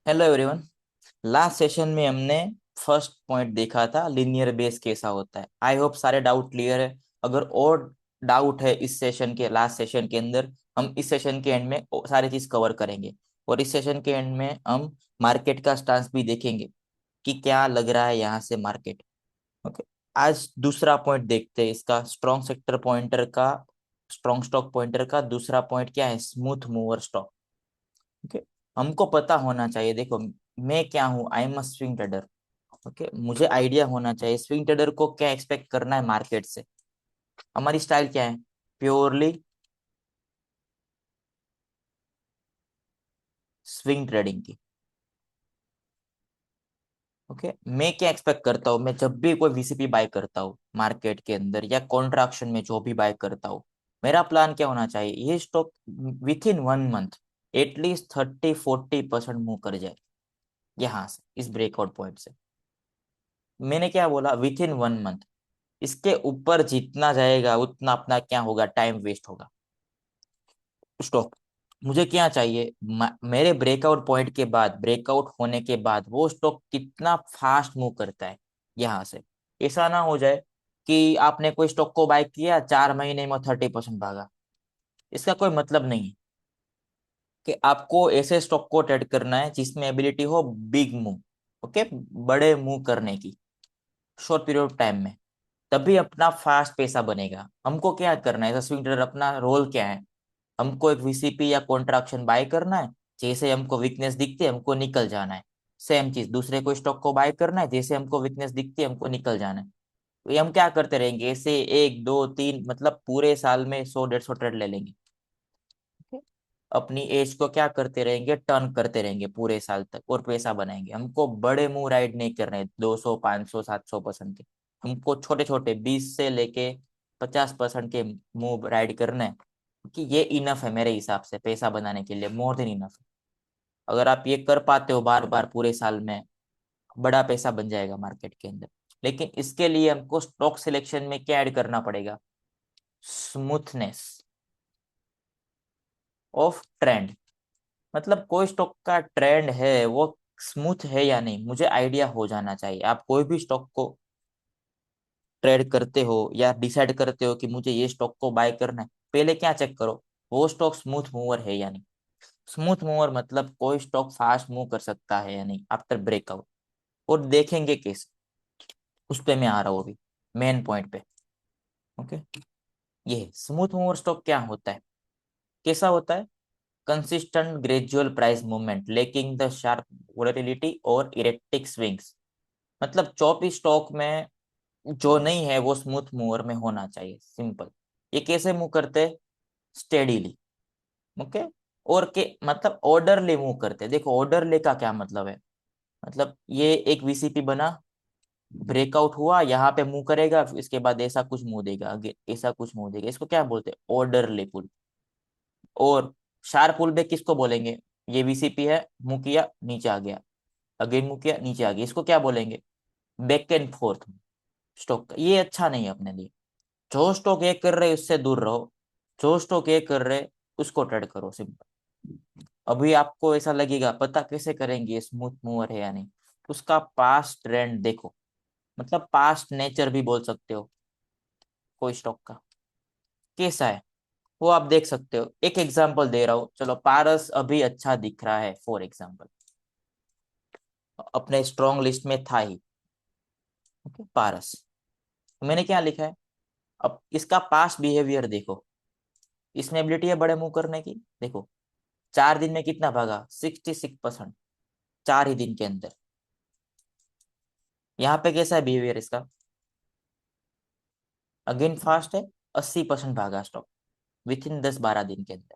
Hello everyone. Last session में हमने first point देखा था, लिनियर बेस कैसा होता है। आई होप सारे डाउट क्लियर है। अगर और डाउट है इस सेशन के लास्ट सेशन के अंदर, हम इस सेशन के एंड में सारी चीज कवर करेंगे। और इस सेशन के एंड में हम मार्केट का स्टांस भी देखेंगे कि क्या लग रहा है यहाँ से मार्केट। ओके। आज दूसरा पॉइंट देखते हैं इसका, स्ट्रॉन्ग सेक्टर पॉइंटर का, स्ट्रॉन्ग स्टॉक पॉइंटर का दूसरा पॉइंट क्या है, स्मूथ मूवर स्टॉक। ओके। हमको पता होना चाहिए, देखो मैं क्या हूँ, I am a swing trader. Okay, मुझे आइडिया होना चाहिए स्विंग ट्रेडर को क्या एक्सपेक्ट करना है मार्केट से। हमारी स्टाइल क्या है, प्योरली स्विंग ट्रेडिंग की। ओके, मैं क्या एक्सपेक्ट करता हूँ, मैं जब भी कोई वीसीपी बाय करता हूँ मार्केट के अंदर या कॉन्ट्रैक्शन में जो भी बाय करता हूँ, मेरा प्लान क्या होना चाहिए, ये stock with in 1 month at least 30-40% move कर जाए यहाँ से, इस ब्रेकआउट पॉइंट से। मैंने क्या बोला, विथ इन 1 मंथ। इसके ऊपर जितना जाएगा उतना अपना क्या होगा, टाइम वेस्ट होगा। स्टॉक मुझे क्या चाहिए, मेरे ब्रेकआउट पॉइंट के बाद, ब्रेकआउट होने के बाद वो स्टॉक कितना फास्ट मूव करता है यहाँ से। ऐसा ना हो जाए कि आपने कोई स्टॉक को बाय किया, 4 महीने में 30% भागा। इसका कोई मतलब नहीं है। कि आपको ऐसे स्टॉक को ट्रेड करना है जिसमें एबिलिटी हो बिग मूव। ओके, बड़े मूव करने की शॉर्ट पीरियड ऑफ टाइम में, तभी अपना फास्ट पैसा बनेगा। हमको क्या करना है एज स्विंग ट्रेडर, अपना रोल क्या है, हमको एक वीसीपी या कॉन्ट्रैक्शन बाय करना है, जैसे हमको वीकनेस दिखती है हमको निकल जाना है। सेम चीज दूसरे को स्टॉक को बाय करना है, जैसे हमको वीकनेस दिखती है हमको निकल जाना है। तो ये हम क्या करते रहेंगे, ऐसे 1 2 3 मतलब पूरे साल में 100-150 ट्रेड ले लेंगे। अपनी एज को क्या करते रहेंगे, टर्न करते रहेंगे पूरे साल तक और पैसा बनाएंगे। हमको बड़े मूव राइड नहीं करने, 200 500 700% के। हमको छोटे छोटे 20 से लेके 50% के मूव राइड करना है, क्योंकि ये इनफ है मेरे हिसाब से पैसा बनाने के लिए, मोर देन इनफ है। अगर आप ये कर पाते हो बार बार पूरे साल में, बड़ा पैसा बन जाएगा मार्केट के अंदर। लेकिन इसके लिए हमको स्टॉक सिलेक्शन में क्या ऐड करना पड़ेगा, स्मूथनेस ऑफ ट्रेंड। मतलब कोई स्टॉक का ट्रेंड है वो स्मूथ है या नहीं, मुझे आइडिया हो जाना चाहिए। आप कोई भी स्टॉक को ट्रेड करते हो या डिसाइड करते हो कि मुझे ये स्टॉक को बाय करना है, पहले क्या चेक करो, वो स्टॉक स्मूथ मूवर है या नहीं। स्मूथ मूवर मतलब कोई स्टॉक फास्ट मूव कर सकता है या नहीं आफ्टर ब्रेकआउट। और देखेंगे कैसे, उस पे मैं आ रहा हूँ अभी मेन पॉइंट पे। ओके, ये स्मूथ मूवर स्टॉक क्या होता है, कैसा होता है, consistent gradual price movement lacking the sharp volatility और इरेक्टिक स्विंग्स। मतलब चौपी स्टॉक में जो नहीं है वो स्मूथ मूवर में होना चाहिए, सिंपल। ये कैसे मूव करते हैं, स्टेडीली। ओके, और के मतलब ऑर्डरली मूव करते हैं। देखो ऑर्डरली का क्या मतलब है, मतलब ये एक वीसीपी बना, ब्रेकआउट हुआ, यहाँ पे मूव करेगा, फिर इसके बाद ऐसा कुछ मूव देगा, आगे ऐसा कुछ मूव देगा, इसको क्या बोलते हैं, ऑर्डरली पुल। और शार्प पुल बैक किसको बोलेंगे, ये वीसीपी है, मूव किया नीचे आ गया, अगेन मूव किया नीचे आ गया, इसको क्या बोलेंगे, बैक एंड फोर्थ स्टॉक का। ये अच्छा नहीं है अपने लिए। जो स्टॉक ये कर रहे उससे दूर रहो, जो स्टॉक ये कर रहे उसको ट्रेड करो, सिंपल। अभी आपको ऐसा लगेगा पता कैसे करेंगे स्मूथ मूवर है या नहीं, उसका पास्ट ट्रेंड देखो, मतलब पास्ट नेचर भी बोल सकते हो कोई स्टॉक का, कैसा है वो आप देख सकते हो। एक एग्जांपल दे रहा हूँ, चलो पारस अभी अच्छा दिख रहा है फॉर एग्जांपल, अपने स्ट्रॉन्ग लिस्ट में था ही। ओके, पारस, मैंने क्या लिखा है, अब इसका पास्ट बिहेवियर देखो, इसमें एबिलिटी है बड़े मूव करने की। देखो 4 दिन में कितना भागा, 66%, 4 ही दिन के अंदर। यहाँ पे कैसा है बिहेवियर इसका, अगेन फास्ट है, 80% भागा स्टॉक विथ इन 10-12 दिन के अंदर।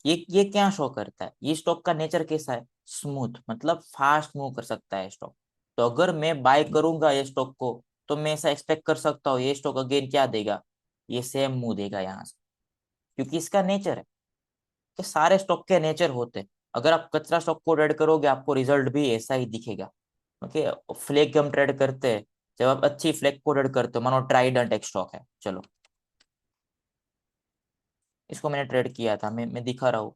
ये क्या शो करता है, ये स्टॉक का नेचर कैसा है, स्मूथ, मतलब फास्ट मूव कर सकता है स्टॉक। तो अगर मैं बाय करूंगा ये स्टॉक को, तो मैं ऐसा एक्सपेक्ट कर सकता हूँ ये स्टॉक अगेन क्या देगा, ये सेम मूव देगा यहाँ से, क्योंकि इसका नेचर है। कि सारे स्टॉक के नेचर होते हैं। अगर आप कचरा स्टॉक को ट्रेड करोगे आपको रिजल्ट भी ऐसा ही दिखेगा। ओके, फ्लैग हम ट्रेड करते हैं, जब आप अच्छी फ्लैग को ट्रेड करते हो, मानो ट्राइडेंट एक स्टॉक है, चलो इसको मैंने ट्रेड किया था, मैं दिखा रहा हूँ।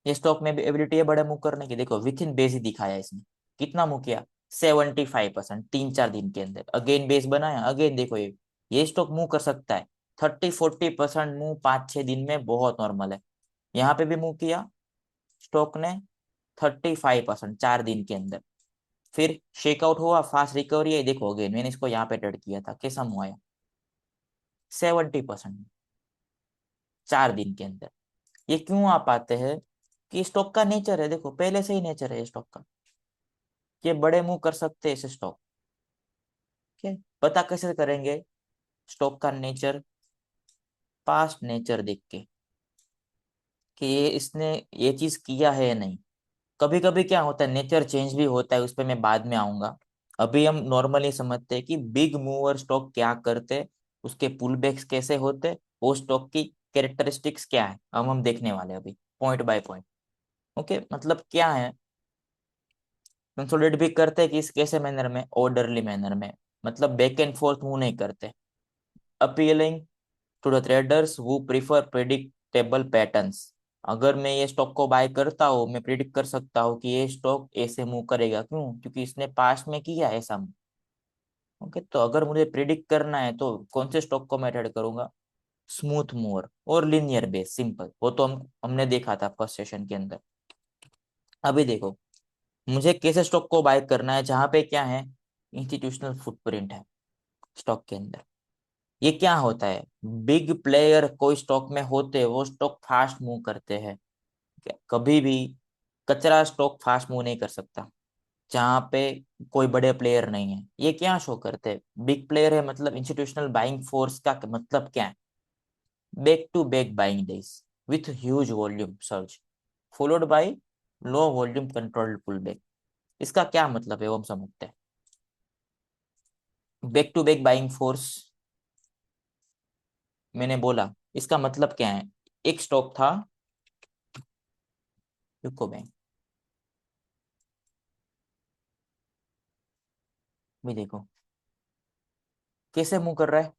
ये स्टॉक में भी एबिलिटी है बड़े मूव करने की। देखो विथ इन बेस ही दिखाया इसने, कितना मूव किया, 75%, 3-4 दिन के अंदर। अगेन बेस बनाया, अगेन देखो ये स्टॉक मूव कर सकता है। 30-40% मूव 5-6 दिन में बहुत नॉर्मल है। यहाँ पे भी मूव किया स्टॉक ने 35% 4 दिन के अंदर। फिर शेकआउट हुआ, फास्ट रिकवरी है। देखो अगेन मैंने इसको यहाँ पे ट्रेड किया था, कैसा मूव आया, 70% 4 दिन के अंदर। ये क्यों आ पाते हैं, कि स्टॉक का नेचर है, देखो पहले से ही नेचर है स्टॉक का, ये बड़े मूव कर सकते हैं ऐसे स्टॉक। ठीक है, पता कैसे करेंगे स्टॉक का नेचर, पास्ट नेचर देख के, कि ये इसने ये चीज किया है या नहीं। कभी कभी क्या होता है, नेचर चेंज भी होता है, उस पर मैं बाद में आऊंगा। अभी हम नॉर्मली समझते हैं कि बिग मूवर स्टॉक क्या करते, उसके पुल बैक्स कैसे होते, वो स्टॉक की कैरेक्टरिस्टिक्स क्या है, हम देखने वाले हैं अभी पॉइंट बाय पॉइंट। ओके, मतलब क्या है, कंसोलिडेट भी करते हैं कि इस कैसे मैनर में, ऑर्डरली मैनर में, मतलब बैक एंड फोर्थ मूव नहीं करते। Appealing to the traders who prefer predictable patterns. अगर मैं ये स्टॉक को बाय करता हूँ, मैं प्रिडिक्ट कर सकता हूँ कि ये स्टॉक ऐसे मूव करेगा, क्यों, क्योंकि इसने पास्ट में किया ऐसा मूव। ओके, तो अगर मुझे प्रिडिक्ट करना है तो कौन से स्टॉक को मैं ट्रेड करूंगा, स्मूथ मूवर और लिनियर बेस, सिंपल। वो तो हमने देखा था फर्स्ट सेशन के अंदर। अभी देखो मुझे कैसे स्टॉक को बाय करना है, जहां पे क्या है, इंस्टीट्यूशनल फुटप्रिंट है स्टॉक के अंदर। ये क्या होता है, बिग प्लेयर कोई स्टॉक में होते हैं, वो स्टॉक फास्ट मूव करते हैं। कभी भी कचरा स्टॉक फास्ट मूव नहीं कर सकता, जहाँ पे कोई बड़े प्लेयर नहीं है। ये क्या शो करते हैं, बिग प्लेयर है मतलब इंस्टीट्यूशनल बाइंग फोर्स का मतलब क्या है, back to back buying days with huge volume surge followed by low volume controlled pull back. इसका क्या मतलब है वो हम समझते हैं। Back to back buying force मैंने बोला, इसका मतलब क्या है, एक स्टॉक था यूको बैंक, भी देखो कैसे मूव कर रहा है,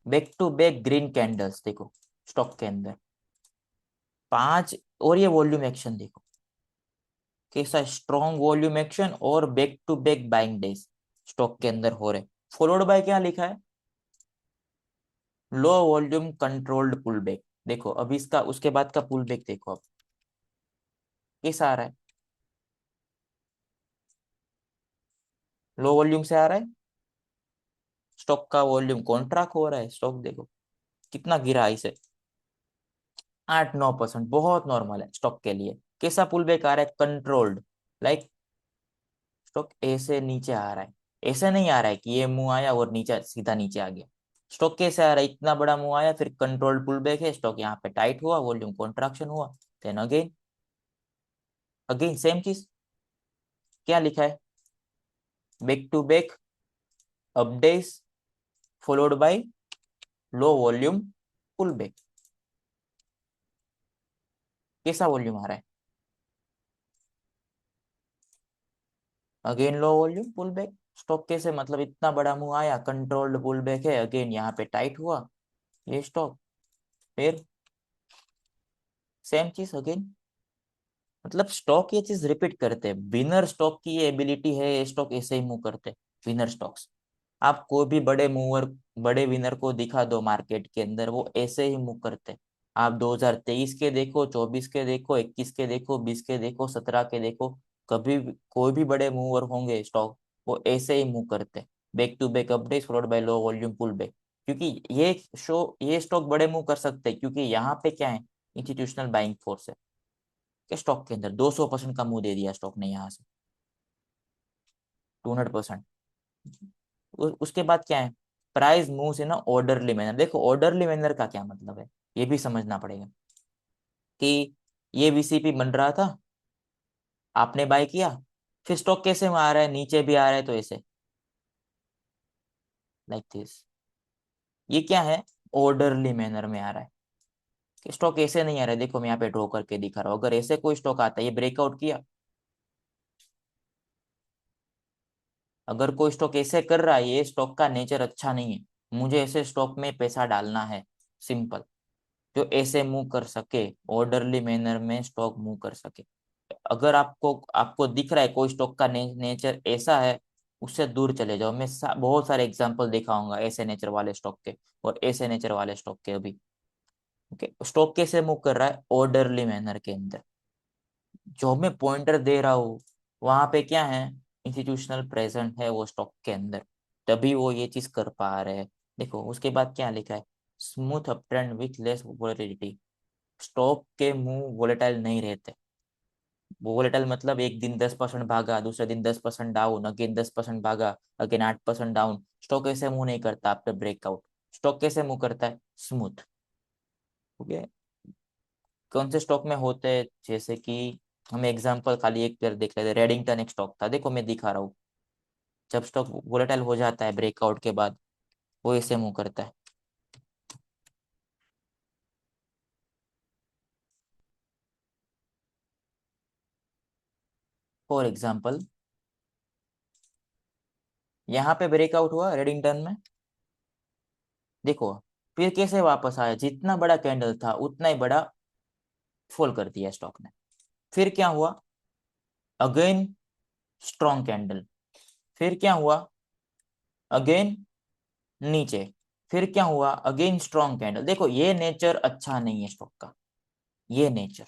back to back green candles देखो स्टॉक के अंदर 5। और ये वॉल्यूम एक्शन देखो कैसा स्ट्रॉन्ग वॉल्यूम एक्शन, और back to back buying days stock के अंदर हो रहे। फॉलोड बाय क्या लिखा है, low volume controlled pull back. देखो अभी इसका उसके बाद का पुल बैक देखो अब कैसा आ रहा है, लो वॉल्यूम से आ रहा है, स्टॉक का वॉल्यूम कॉन्ट्रैक्ट हो रहा है। स्टॉक देखो कितना गिरा है इसे, 8-9%, बहुत नॉर्मल है स्टॉक के लिए। कैसा पुल बैक आ रहा है, कंट्रोल्ड, लाइक स्टॉक ऐसे नीचे आ रहा है, ऐसे नहीं आ रहा है कि ये मुंह आया और नीचे सीधा नीचे आ गया। स्टॉक कैसे आ रहा है, इतना बड़ा मुंह आया, फिर कंट्रोल्ड पुल बैक है, स्टॉक यहाँ पे टाइट हुआ, वॉल्यूम कॉन्ट्रैक्शन हुआ, देन अगेन अगेन सेम चीज। क्या लिखा है, back to back up days followed by low volume pull back. कैसा वॉल्यूम आ रहा है, again low volume pull back. Stock कैसे, मतलब इतना बड़ा मुंह आया, कंट्रोल्ड पुल बैक है, अगेन यहाँ पे टाइट हुआ ये स्टॉक, फिर सेम चीज अगेन। मतलब स्टॉक ये चीज रिपीट करते हैं, विनर स्टॉक की ये एबिलिटी है, ये स्टॉक ऐसे ही मूव करते हैं विनर स्टॉक्स। आप कोई भी बड़े मूवर, बड़े विनर को दिखा दो मार्केट के अंदर, वो ऐसे ही मूव करते हैं। आप 2023 के देखो, 24 के देखो, 21 के देखो, 20 के देखो, 17 के देखो, कभी कोई भी बड़े मूवर होंगे स्टॉक, वो ऐसे ही मूव करते हैं, back to back update followed by low volume pull back. क्योंकि ये स्टॉक बड़े मूव कर सकते हैं, क्योंकि यहाँ पे क्या है, इंस्टीट्यूशनल बाइंग फोर्स है कि स्टॉक के अंदर 200% का मुंह दे दिया स्टॉक ने यहाँ से, 200%। उसके बाद क्या है, price moves in orderly manner. देखो ऑर्डरली मैनर का क्या मतलब है, ये भी समझना पड़ेगा। कि ये वीसीपी बन रहा था, आपने बाय किया, फिर स्टॉक कैसे में आ रहा है, नीचे भी आ रहा है, तो ऐसे लाइक दिस। ये क्या है, ऑर्डरली मैनर में आ रहा है, कि स्टॉक ऐसे नहीं आ रहा है। देखो मैं यहाँ पे ड्रॉ करके दिखा रहा हूँ, अगर ऐसे कोई स्टॉक आता है, ये ब्रेकआउट किया, अगर कोई स्टॉक ऐसे कर रहा है, ये स्टॉक का नेचर अच्छा नहीं है, मुझे ऐसे स्टॉक में पैसा डालना है, सिंपल। जो ऐसे मूव कर सके, ऑर्डरली मैनर में स्टॉक मूव कर सके। अगर आपको आपको दिख रहा है कोई स्टॉक का नेचर ऐसा है, उससे दूर चले जाओ। मैं बहुत सारे एग्जांपल दिखाऊंगा ऐसे नेचर वाले स्टॉक के और ऐसे नेचर वाले स्टॉक के अभी। ओके, स्टॉक कैसे मूव कर रहा है? ऑर्डरली मैनर के अंदर। जो मैं पॉइंटर दे रहा हूँ वहां पे क्या है, इंस्टीट्यूशनल प्रेजेंट है वो स्टॉक के अंदर, तभी वो ये चीज कर पा रहे हैं। देखो उसके बाद क्या लिखा है, smooth up trend with less volatility. Stock के मूव वोलेटाइल नहीं रहते। वोलेटाइल मतलब एक दिन 10% भागा, दूसरे दिन 10% डाउन, अगेन 10% भागा, अगेन 8% डाउन। स्टॉक ऐसे मूव नहीं करता आफ्टर ब्रेकआउट। स्टॉक कैसे मूव करता है? स्मूथ। ओके, कौन से स्टॉक में होते हैं? जैसे कि हम एग्जांपल खाली एक पेयर देख लेते हैं। रेडिंगटन एक स्टॉक था, देखो मैं दिखा रहा हूँ। जब स्टॉक वोलेटाइल हो जाता है ब्रेकआउट के बाद, वो ऐसे मूव करता है। फॉर एग्जाम्पल यहाँ पे ब्रेकआउट हुआ रेडिंगटन में, देखो फिर कैसे वापस आया, जितना बड़ा कैंडल था उतना ही बड़ा फॉल कर दिया स्टॉक ने। फिर क्या हुआ? Again strong candle. फिर क्या हुआ? अगेन नीचे। फिर क्या हुआ? Again strong candle. देखो ये नेचर अच्छा नहीं है स्टॉक का। ये नेचर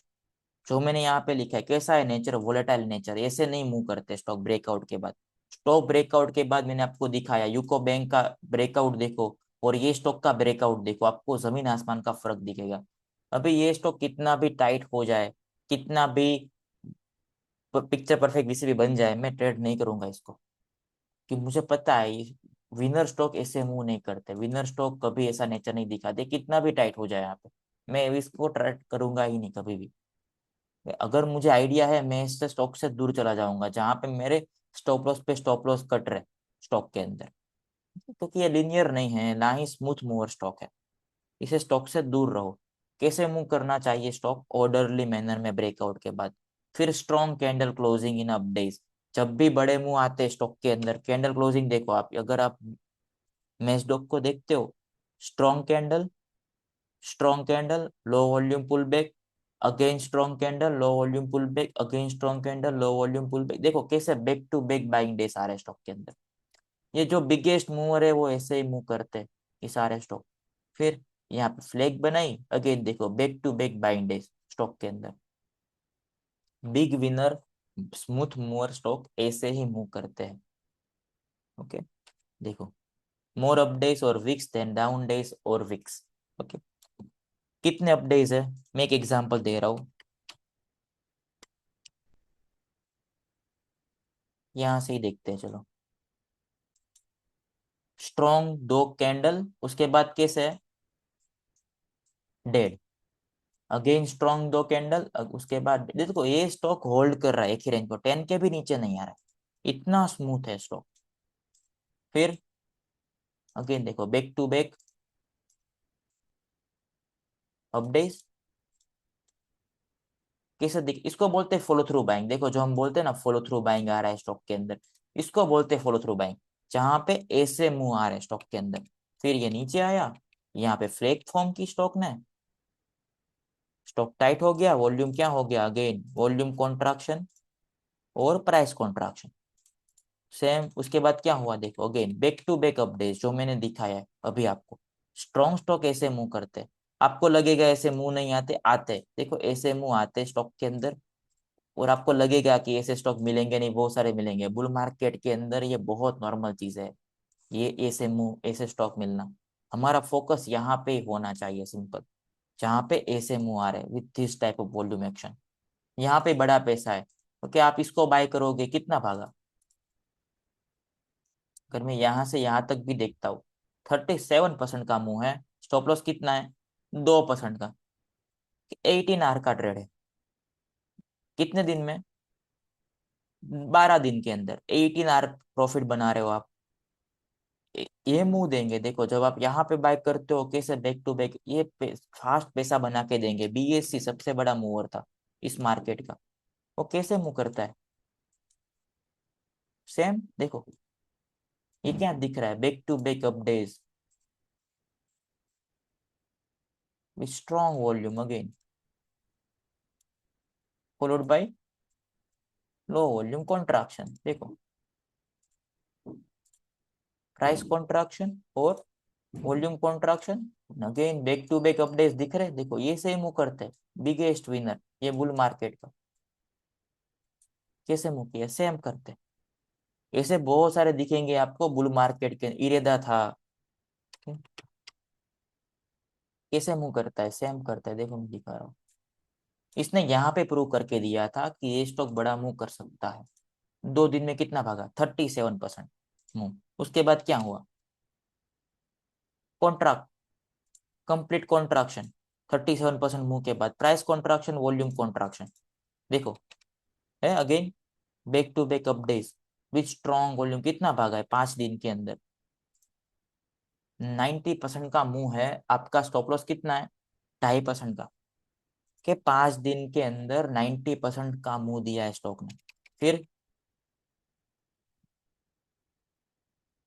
जो मैंने यहाँ पे लिखा है कैसा है नेचर? Volatile nature. ऐसे नहीं मूव करते स्टॉक ब्रेकआउट के बाद। स्टॉक ब्रेकआउट के बाद मैंने आपको दिखाया, यूको बैंक का ब्रेकआउट देखो और ये स्टॉक का ब्रेकआउट देखो, आपको जमीन आसमान का फर्क दिखेगा। अभी ये स्टॉक कितना भी टाइट हो जाए, कितना भी पिक्चर परफेक्ट किसी भी बन जाए, मैं ट्रेड नहीं करूंगा इसको। कि मुझे पता है विनर स्टॉक ऐसे मूव नहीं करते। विनर स्टॉक कभी ऐसा नेचर नहीं दिखाते, कितना भी टाइट हो जाए यहाँ पे। मैं इसको ट्रेड करूंगा ही नहीं कभी भी। अगर मुझे आइडिया है, मैं इससे स्टॉक से दूर चला जाऊंगा जहां पे मेरे स्टॉप लॉस पे स्टॉप लॉस कट रहे स्टॉक के अंदर। क्योंकि ये लिनियर नहीं है, ना ही स्मूथ मूवर स्टॉक है। इसे स्टॉक से दूर रहो। कैसे मूव करना चाहिए स्टॉक? ऑर्डरली मैनर में ब्रेकआउट के बाद। फिर strong candle closing in up days. जब भी बड़े मूव आते हैं स्टॉक के अंदर, कैंडल क्लोजिंग देखो आप। अगर आप मैस्डॉक को देखते हो, strong candle, strong candle, low volume pull back, again strong candle, low volume pull back, again strong candle, low volume pull back. देखो कैसे back to back buying days आ रहे स्टॉक के अंदर। ये जो बिगेस्ट मूवर है वो ऐसे ही मूव करते हैं ये सारे स्टॉक। फिर यहाँ पे फ्लैग बनाई, अगेन देखो back to back buying days stock के अंदर। Big winner smooth mover stock ऐसे ही मूव करते हैं। ओके, देखो मोर अप डेज और विक्स देन डाउन डेज और विक्स। ओके, कितने अप डेज है? मैं एक एग्जांपल दे रहा हूँ, यहाँ से ही देखते हैं चलो। स्ट्रॉन्ग दो कैंडल, उसके बाद कैसे है? डेड। अगेन स्ट्रॉन्ग दो कैंडल, उसके बाद देखो ये स्टॉक होल्ड कर रहा है एक ही रेंज पर, 10 के भी नीचे नहीं आ रहा है। इतना स्मूथ है स्टॉक। फिर अगेन देखो बैक टू बैक अपडेट। कैसे दिख, इसको बोलते हैं फॉलो थ्रू बाइंग। देखो जो हम बोलते हैं ना फॉलो थ्रू बाइंग आ रहा है स्टॉक के अंदर, इसको बोलते हैं फॉलो थ्रू बाइंग। जहां पे ऐसे मुंह आ रहे हैं स्टॉक के अंदर, फिर ये नीचे आया, यहाँ पे फ्लैग फॉर्म की स्टॉक ने, स्टॉक टाइट हो गया, वॉल्यूम क्या हो गया? अगेन वॉल्यूम कॉन्ट्रैक्शन और प्राइस कॉन्ट्रैक्शन। सेम उसके बाद क्या हुआ? देखो again back to back update जो मैंने दिखाया है अभी आपको। स्ट्रॉन्ग स्टॉक ऐसे मुंह करते हैं। आपको लगेगा ऐसे मुंह नहीं आते, आते देखो ऐसे मुंह आते स्टॉक के अंदर। और आपको लगेगा कि ऐसे स्टॉक मिलेंगे नहीं, बहुत सारे मिलेंगे। बुल मार्केट के अंदर ये बहुत नॉर्मल चीज है, ये ऐसे मुंह ऐसे स्टॉक मिलना। हमारा फोकस यहाँ पे ही होना चाहिए, सिंपल। जहाँ पे ऐसे मुंह आ रहे with this type of volume action, यहाँ पे बड़ा पैसा है। तो क्या आप इसको बाय करोगे? कितना भागा? अगर मैं यहाँ से यहाँ तक भी देखता हूँ, 37% का मुंह है। स्टॉप लॉस कितना है? 2% का। 18 आवर का ट्रेड है। कितने दिन में? 12 दिन के अंदर 18 आवर प्रॉफिट बना रहे हो आप। ये मुंह देंगे। देखो जब आप यहाँ पे बाय करते हो कैसे बैक टू बैक ये फास्ट पैसा बना के देंगे। बीएससी सबसे बड़ा मूवर था इस मार्केट का, वो कैसे मुंह करता है? सेम देखो, ये क्या दिख रहा है? Back to back update. with strong volume again followed by low volume contraction. देखो प्राइस कॉन्ट्रैक्शन और volume contraction, again back to back updates दिख रहे हैं। देखो ये से मूव करते हैं, बिगेस्ट विनर ये बुल मार्केट का कैसे मूव किया, सेम करते हैं। ऐसे बहुत सारे दिखेंगे आपको बुल मार्केट के, इरेदा था कैसे मूव करता है, सेम करता है। देखो मैं दिखा रहा हूँ, इसने यहाँ पे प्रूव करके दिया था कि ये स्टॉक बड़ा मूव कर सकता है। 2 दिन में कितना भागा, 37% मूव। उसके बाद क्या हुआ, कॉन्ट्रैक्ट, कंप्लीट कॉन्ट्रैक्शन। 37% मूव के बाद प्राइस कॉन्ट्रैक्शन, वॉल्यूम कॉन्ट्रैक्शन। देखो है again back to back updates with strong volume. कितना भागा है 5 दिन के अंदर, 90% का मूव है। आपका स्टॉप लॉस कितना है, 2.5% का। के 5 दिन के अंदर 90% का मूव दिया है स्टॉक ने। फिर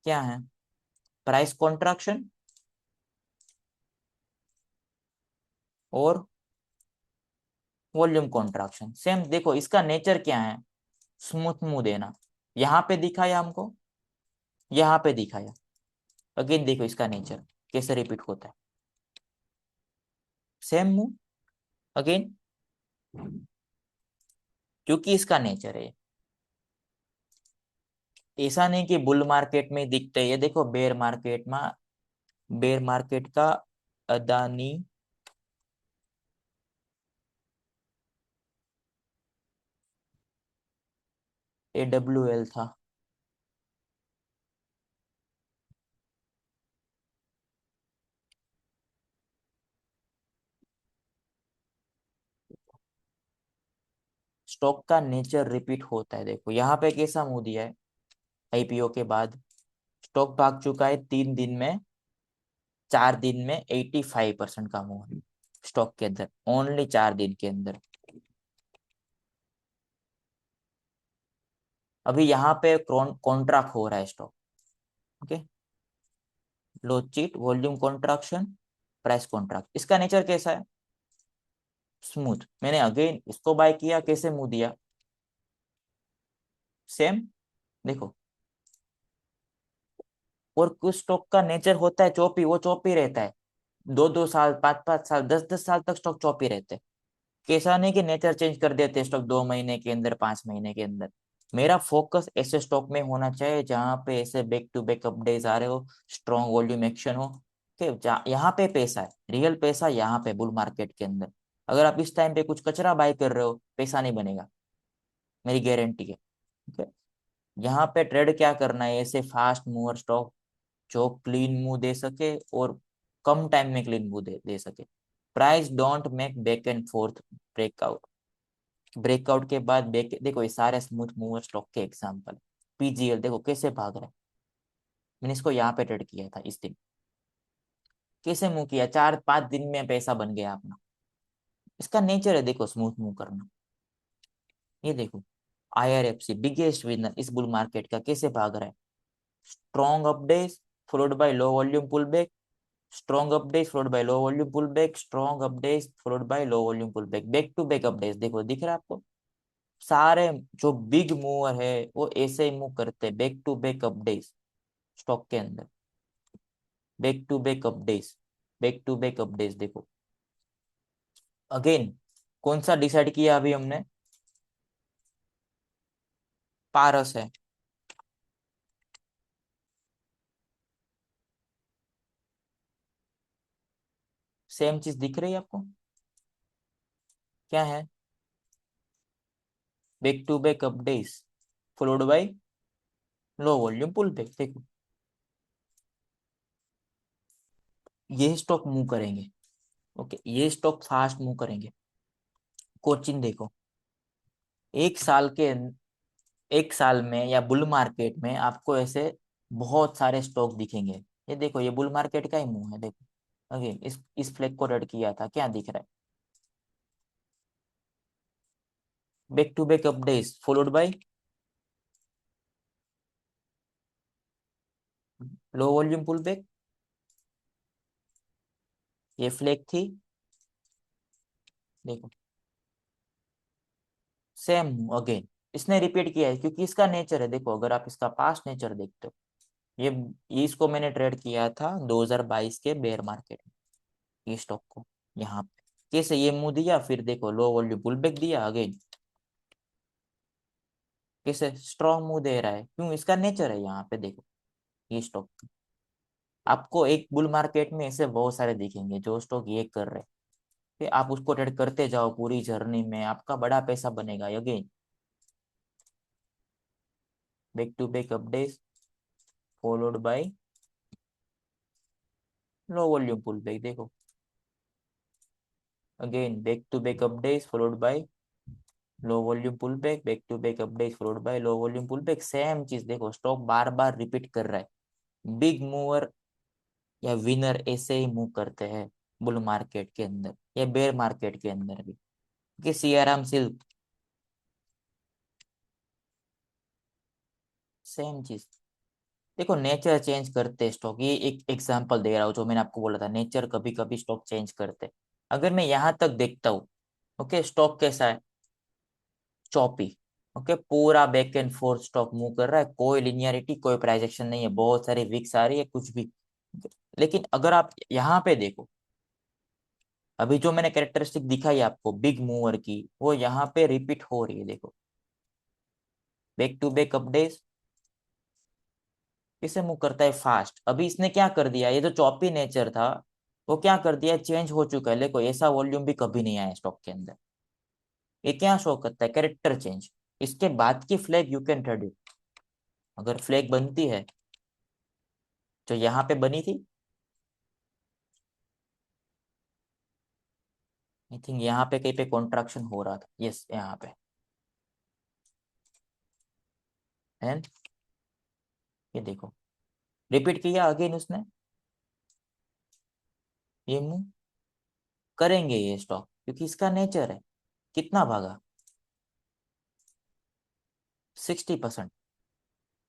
क्या है, प्राइस कॉन्ट्रैक्शन और वॉल्यूम कॉन्ट्रैक्शन सेम। देखो इसका नेचर क्या है, स्मूथ मूव देना। यहाँ पे दिखाया हमको, यहाँ पे दिखाया। अगेन देखो इसका नेचर कैसे रिपीट होता है, सेम मूव अगेन, क्योंकि इसका नेचर है। ऐसा नहीं कि बुल मार्केट में दिखते हैं। ये देखो बेयर मार्केट में, बेयर मार्केट का अदानी AWL था। स्टॉक का नेचर रिपीट होता है। देखो यहाँ पे कैसा मूव दिया है, आईपीओ के बाद स्टॉक भाग चुका है 3 दिन में, 4 दिन में 85% का मूव है स्टॉक के अंदर, ओनली 4 दिन के अंदर। अभी यहाँ पे कॉन्ट्रैक्ट हो रहा है stock, okay. Low cheat, volume contraction, price contract. इसका नेचर कैसा है, स्मूथ। मैंने अगेन इसको बाय किया, कैसे मुंह दिया, सेम। देखो और कुछ स्टॉक का नेचर होता है चौपी, वो चौपी रहता है। 2-2 साल, 5-5 साल, 10-10 साल तक स्टॉक चौपी रहते हैं। कैसा नहीं कि नेचर चेंज कर देते स्टॉक 2 महीने के अंदर, 5 महीने के अंदर। मेरा फोकस ऐसे स्टॉक में होना चाहिए जहां पे ऐसे बैक टू बैक अपडेट्स आ रहे हो, स्ट्रॉन्ग वॉल्यूम एक्शन हो, कि यहाँ पे पैसा है, रियल पैसा यहाँ पे बुल मार्केट के अंदर। अगर आप इस टाइम पे कुछ कचरा बाय कर रहे हो, पैसा नहीं बनेगा, मेरी गारंटी है। ठीक है, यहाँ पे ट्रेड क्या करना है, ऐसे फास्ट मूवर स्टॉक जो क्लीन मूव दे सके और कम टाइम में क्लीन मूव दे सके। Price don't make back and fourth breakout, breakout के बाद बैक। देखो ये सारे स्मूथ मूवर स्टॉक के एग्जांपल। पीजीएल देखो कैसे भाग रहा है, मैंने इसको यहाँ पे ट्रेड किया था इस दिन, कैसे मूव किया, 4-5 दिन में पैसा बन गया अपना। इसका नेचर है देखो स्मूथ मूव करना। ये देखो IRFC बिगेस्ट विनर इस बुल मार्केट का कैसे भाग रहा है, strong update followed by low volume pull back, strong update followed by low volume pull back, strong update followed by low volume pull back, back to back update. देखो दिख रहा है आपको, सारे जो बिग मूवर है वो ऐसे ही मूव करते हैं, back to back update stock के अंदर, back to back update, back to back update. देखो अगेन कौन सा डिसाइड किया अभी हमने, पारस है। सेम चीज दिख रही है आपको, क्या है, back to back update followed by low volume pull back. देखो ये स्टॉक मूव करेंगे, ओके, ये स्टॉक फास्ट मूव करेंगे। कोचिन देखो, एक साल के, एक साल में या बुल मार्केट में आपको ऐसे बहुत सारे स्टॉक दिखेंगे। ये देखो ये बुल मार्केट का ही मुंह है। देखो अगेन इस फ्लैग को रेड किया था, क्या दिख रहा है, back to back update followed by low volume pull back. ये फ्लैग थी, देखो सेम अगेन, इसने रिपीट किया है क्योंकि इसका नेचर है। देखो अगर आप इसका पास्ट नेचर देखते हो, ये इसको मैंने ट्रेड किया था 2022 के बेयर मार्केट में, ये स्टॉक को। यहाँ पे कैसे ये मुंह दिया, फिर देखो लो वॉल्यूम पुल बैक दिया अगेन, कैसे स्ट्रॉन्ग मुंह दे रहा है, क्यों, इसका नेचर है। यहाँ पे देखो ये स्टॉक, आपको एक बुल मार्केट में ऐसे बहुत सारे दिखेंगे जो स्टॉक ये कर रहे हैं, कि आप उसको ट्रेड करते जाओ, पूरी जर्नी में आपका बड़ा पैसा बनेगा। Again back to back update followed by low volume pull back, देखो again back to back update followed by low volume pull back to back update followed by low volume pull back, same चीज देखो stock बार बार repeat कर रहा है। Big mover या winner ऐसे ही move करते हैं बुल मार्केट के अंदर या बेयर मार्केट के अंदर भी, कि सियाराम सिल्क सेम चीज। देखो नेचर चेंज करते स्टॉक, ये एक एग्जांपल दे रहा हूँ जो मैंने आपको बोला था, नेचर कभी कभी स्टॉक चेंज करते। अगर मैं यहाँ तक देखता हूँ, ओके स्टॉक कैसा है, चॉपी, ओके पूरा back and fourth stock move कर रहा है, कोई लिनियरिटी कोई प्राइस एक्शन नहीं है, बहुत सारी विक्स आ रही है कुछ भी। लेकिन अगर आप यहाँ पे देखो, अभी जो मैंने कैरेक्टरिस्टिक दिखाई आपको बिग मूवर की, वो यहाँ पे रिपीट हो रही है। देखो बैक टू बैक अपडेट कैसे मूव करता है फास्ट। अभी इसने क्या कर दिया, ये जो चॉपी नेचर था वो क्या कर दिया, चेंज हो चुका है। देखो ऐसा वॉल्यूम भी कभी नहीं आया स्टॉक के अंदर। ये क्या शो करता है, कैरेक्टर चेंज। इसके बाद की flag you can trade it, अगर फ्लैग बनती है जो यहाँ पे बनी थी, आई थिंक यहाँ पे कहीं पे कॉन्ट्रैक्शन हो रहा था, यस यहाँ पे है। ये देखो रिपीट किया अगेन उसने, ये मूव करेंगे ये स्टॉक क्योंकि इसका नेचर है। कितना भागा, 60%।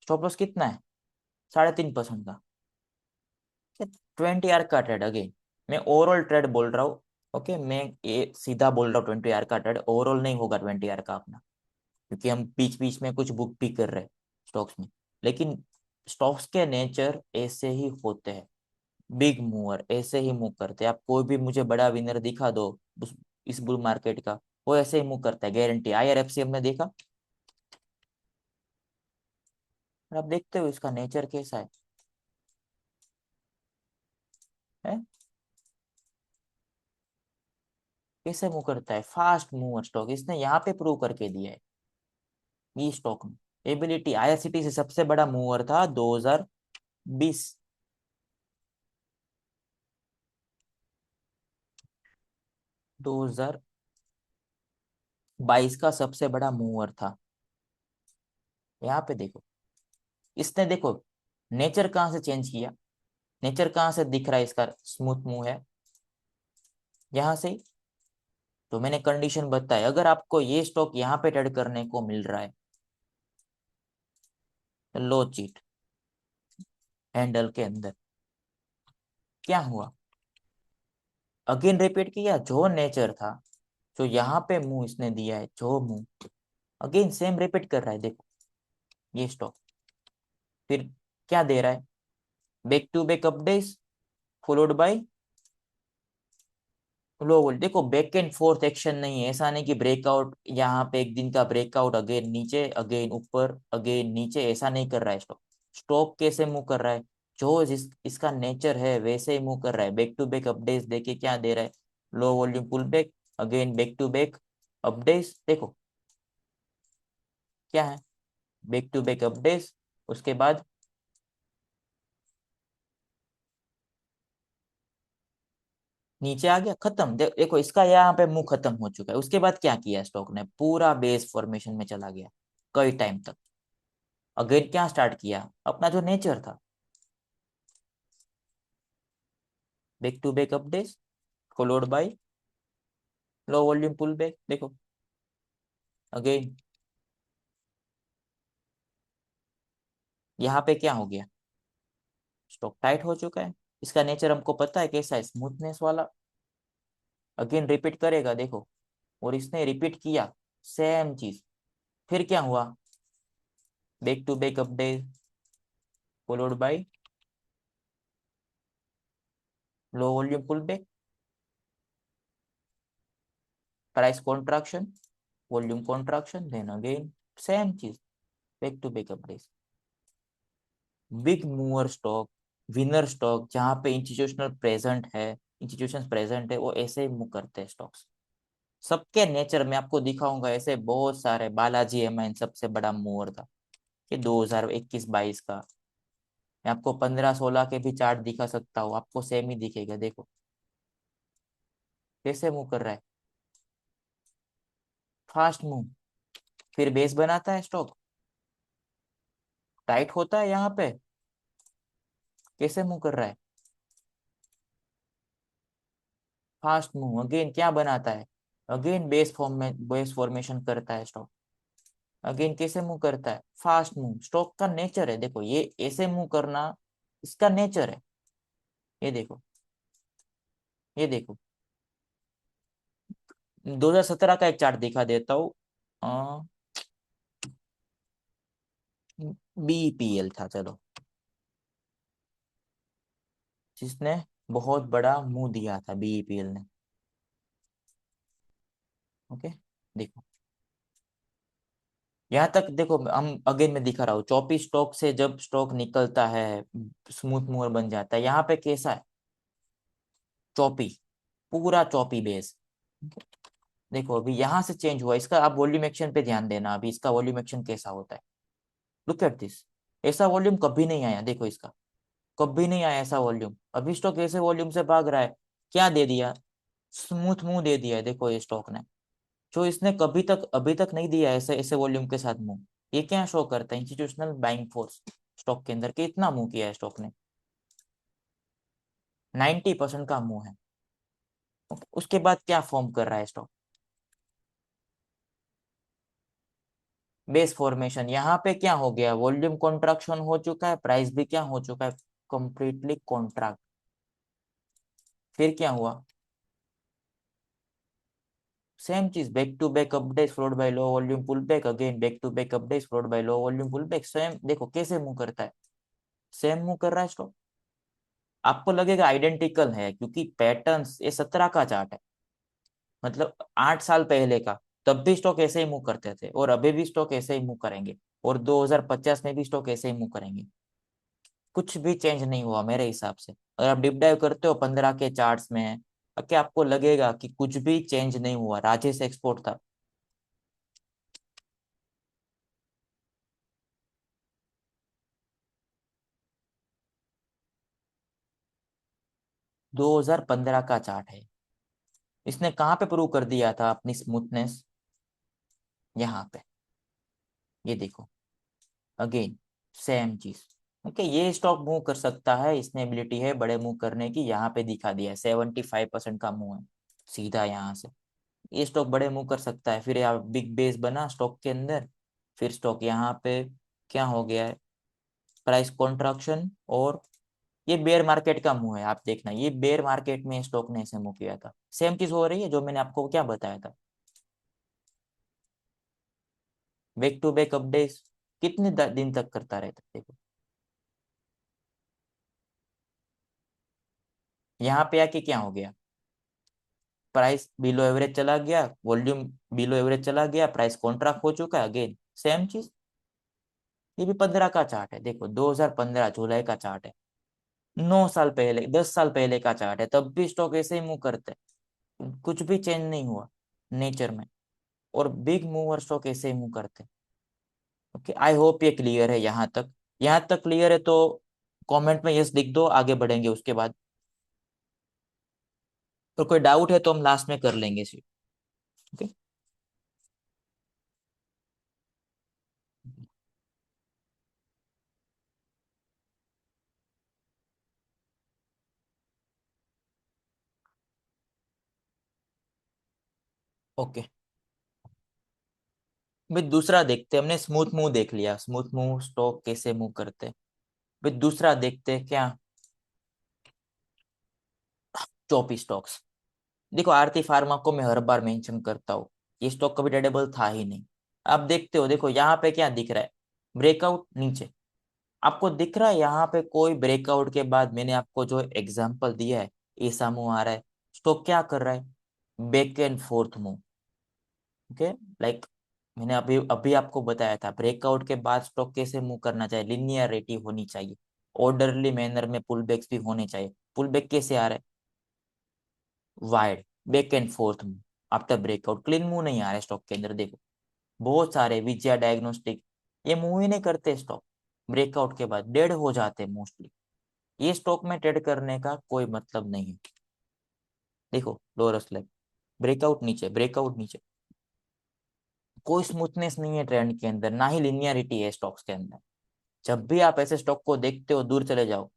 स्टॉप लॉस कितना है, 3.5% का। 20 आर का ट्रेड अगेन, मैं ओवरऑल ट्रेड बोल रहा हूँ। ओके मैं ये सीधा बोल रहा हूँ, 20 आर का ट्रेड ओवरऑल नहीं होगा 20 आर का अपना, क्योंकि हम बीच बीच में कुछ बुक भी कर रहे हैं स्टॉक्स में। लेकिन स्टॉक्स के नेचर ऐसे ही होते हैं, बिग मूवर ऐसे ही मूव करते हैं। आप कोई भी मुझे बड़ा विनर दिखा दो इस बुल मार्केट का, वो ऐसे ही मूव करता है, गारंटी। IRFC हमने देखा, और आप देखते हो इसका नेचर कैसा है? कैसे मूव करता है, फास्ट मूवर स्टॉक, इसने यहाँ पे प्रूव करके दिया है। ये स्टॉक में एबिलिटी, IRCTC सबसे बड़ा मूवर था 2020, 2022 का सबसे बड़ा मूवर था। यहाँ पे देखो इसने, देखो नेचर कहाँ से चेंज किया, नेचर कहाँ से दिख रहा है इसका स्मूथ मूव है, यहाँ से ही। तो मैंने कंडीशन बताया, अगर आपको ये स्टॉक यहाँ पे ट्रेड करने को मिल रहा है, लो चीट हैंडल के अंदर, क्या हुआ, अगेन रिपीट किया जो नेचर था, जो यहाँ पे मुंह इसने दिया है, जो मुंह अगेन सेम रिपीट कर रहा है। देखो ये स्टॉक फिर क्या दे रहा है, back to back update followed by low volt. देखो बैक एंड फोर्थ एक्शन नहीं है, ऐसा नहीं कि ब्रेकआउट यहाँ पे एक दिन का ब्रेकआउट, अगेन नीचे अगेन ऊपर अगेन नीचे, ऐसा नहीं कर रहा है स्टॉक। स्टॉक कैसे मूव कर रहा है, जो इसका नेचर है वैसे ही मूव कर रहा है। बैक टू बैक अपडेट्स देके क्या दे रहा है, low volume pull back again back to back updates, देखो क्या है, बैक टू बैक अपडेट्स, उसके बाद नीचे आ गया, खत्म। देखो इसका यहाँ पे मुंह खत्म हो चुका है। उसके बाद क्या किया स्टॉक ने, पूरा बेस फॉर्मेशन में चला गया कई टाइम तक। अगेन क्या स्टार्ट किया, अपना जो नेचर था, back to back update followed by low volume pull back, देखो अगेन यहाँ पे क्या हो गया, स्टॉक टाइट हो चुका है। इसका नेचर हमको पता है कैसा है, स्मूथनेस वाला। अगेन रिपीट करेगा, देखो और इसने रिपीट किया सेम चीज। फिर क्या हुआ, back to back update followed by low volume pull back, price contraction, volume contraction, then again same चीज, back to back update. Big mover stock, winner stock, जहां पे इंस्टीट्यूशन प्रेजेंट है, वो ऐसे ही मूव करते हैं स्टॉक्स। सबके नेचर में आपको दिखाऊंगा, ऐसे बहुत सारे, बालाजी एमाइन सबसे बड़ा मूवर था ये 2021-22 का। मैं आपको 15-16 के भी चार्ट दिखा सकता हूँ, आपको सेम ही दिखेगा। देखो कैसे मूव कर रहा है, फास्ट मूव। फिर बेस बनाता है स्टॉक, टाइट होता है यहाँ पे, कैसे मूव कर रहा है, फास्ट मूव। अगेन क्या बनाता है, अगेन बेस फॉर्मेशन करता है स्टॉक। अगेन कैसे मूव करता है, फास्ट मूव। स्टॉक का नेचर है, देखो ये ऐसे मूव करना इसका नेचर है। ये देखो, ये देखो 2017 का एक चार्ट दिखा देता हूँ। बीपीएल था, चलो, जिसने बहुत बड़ा मुंह दिया था बीपीएल ने। ओके, देखो यहाँ तक देखो, हम अगेन में दिखा रहा हूँ, चौपी स्टॉक से जब स्टॉक निकलता है स्मूथ मूवर बन जाता है। यहाँ पे कैसा है, चौपी, पूरा चौपी बेस। देखो अभी यहाँ से चेंज हुआ इसका, आप वॉल्यूम एक्शन पे ध्यान देना, अभी इसका वॉल्यूम एक्शन कैसा होता है। लुक एट दिस, ऐसा वॉल्यूम कभी नहीं आया, देखो इसका कभी नहीं आया ऐसा वॉल्यूम। अभी स्टॉक ऐसे वॉल्यूम से भाग रहा है, क्या दे दिया, स्मूथ मुंह दे दिया है, देखो ये स्टॉक ने, जो इसने कभी तक अभी तक नहीं दिया ऐसे ऐसे वॉल्यूम के साथ मुंह। ये क्या शो करता है, इंस्टीट्यूशनल बाइंग फोर्स स्टॉक के अंदर कितना मुंह किया है स्टॉक ने, 90% का मुंह है। उसके बाद क्या फॉर्म कर रहा है स्टॉक, बेस फॉर्मेशन। यहाँ पे क्या हो गया, वॉल्यूम कॉन्ट्रैक्शन हो चुका है, प्राइस भी क्या हो चुका है, कंप्लीटली कॉन्ट्रैक्ट। फिर क्या हुआ, सेम चीज, back to back update followed by low volume pull back, again back to back update followed by low volume pull back. Same देखो कैसे मूव करता है, सेम मूव कर रहा है स्टॉक। आपको लगेगा आइडेंटिकल है, क्योंकि पैटर्न्स, ये 17 का चार्ट है, मतलब 8 साल पहले का, तब भी स्टॉक ऐसे ही मूव करते थे, और अभी भी स्टॉक ऐसे ही मूव करेंगे, और 2050 में भी स्टॉक ऐसे ही मूव करेंगे। कुछ भी चेंज नहीं हुआ मेरे हिसाब से। अगर आप डीप डाइव करते हो 15 के चार्ट्स में, क्या आपको लगेगा कि कुछ भी चेंज नहीं हुआ, राजेश एक्सपोर्ट था। 2015 का चार्ट है, इसने कहाँ पे प्रूव कर दिया था अपनी स्मूथनेस, यहाँ पे, ये देखो अगेन सेम चीज। ओके, ये स्टॉक मूव कर सकता है, इसने एबिलिटी है बड़े मूव करने की, यहाँ पे दिखा दिया है 75% का मूव है सीधा यहाँ से। ये स्टॉक बड़े मूव कर सकता है। फिर यहाँ बिग बेस बना स्टॉक के अंदर, फिर स्टॉक यहाँ पे क्या हो गया है, प्राइस कॉन्ट्रैक्शन, और ये बेयर मार्केट का मूव है। आप देखना, ये बेयर मार्केट में स्टॉक ने ऐसे मूव किया था, सेम चीज हो रही है जो मैंने आपको क्या बताया था। बैक टू बैक अपडेट कितने दिन तक करता रहता है, देखो यहाँ पे आके क्या हो गया, प्राइस बिलो एवरेज चला गया, वॉल्यूम बिलो एवरेज चला गया, प्राइस कॉन्ट्रैक्ट हो चुका है, अगेन सेम चीज। ये भी 15 का चार्ट है, देखो 2015 जुलाई का चार्ट है, 9 साल पहले, 10 साल पहले का चार्ट है, तब भी स्टॉक ऐसे ही मूव करते हैं, कुछ भी चेंज नहीं हुआ नेचर में। और बिग मूवर स्टॉक ऐसे ही मूव करते हैं। ओके, आई होप ये क्लियर है यहाँ तक। यहाँ तक क्लियर है तो कमेंट में यस लिख दो, आगे बढ़ेंगे उसके बाद। तो कोई डाउट है तो हम लास्ट में कर लेंगे इसे। ओके, ओके भाई, दूसरा देखते हैं। हमने स्मूथ मूव देख लिया, स्मूथ मूव स्टॉक कैसे मूव करते हैं। भाई दूसरा देखते हैं क्या, चौपी स्टॉक्स। देखो आरती फार्मा को मैं हर बार मेंशन करता हूँ, ये स्टॉक कभी ट्रेडेबल था ही नहीं। आप देखते हो, देखो यहाँ पे क्या दिख रहा है, ब्रेकआउट नीचे। आपको दिख रहा है यहाँ पे कोई ब्रेकआउट के बाद, मैंने आपको जो एग्जांपल दिया है, ऐसा मूव आ रहा है, स्टॉक क्या कर रहा है, back and fourth move. Okay, like मैंने अभी अभी आपको बताया था, ब्रेकआउट के बाद स्टॉक कैसे मूव करना चाहिए, लिनियरिटी होनी चाहिए, ऑर्डरली मैनर में पुल बैक्स भी होने चाहिए। पुल बैक कैसे आ रहा है, wide, back and fourth move after breakout, clean move नहीं आ रहा है स्टॉक के अंदर। देखो बहुत सारे विजया डायग्नोस्टिक, ये मूव ही नहीं करते स्टॉक, ब्रेकआउट के बाद डेड हो जाते हैं मोस्टली। ये स्टॉक में ट्रेड करने का कोई मतलब नहीं है। देखो लोरस लाइक, ब्रेकआउट नीचे, ब्रेकआउट नीचे, कोई स्मूथनेस नहीं है ट्रेंड के अंदर, ना ही लिनियरिटी है स्टॉक्स के अंदर। जब भी आप ऐसे स्टॉक को देखते हो, दूर चले जाओ।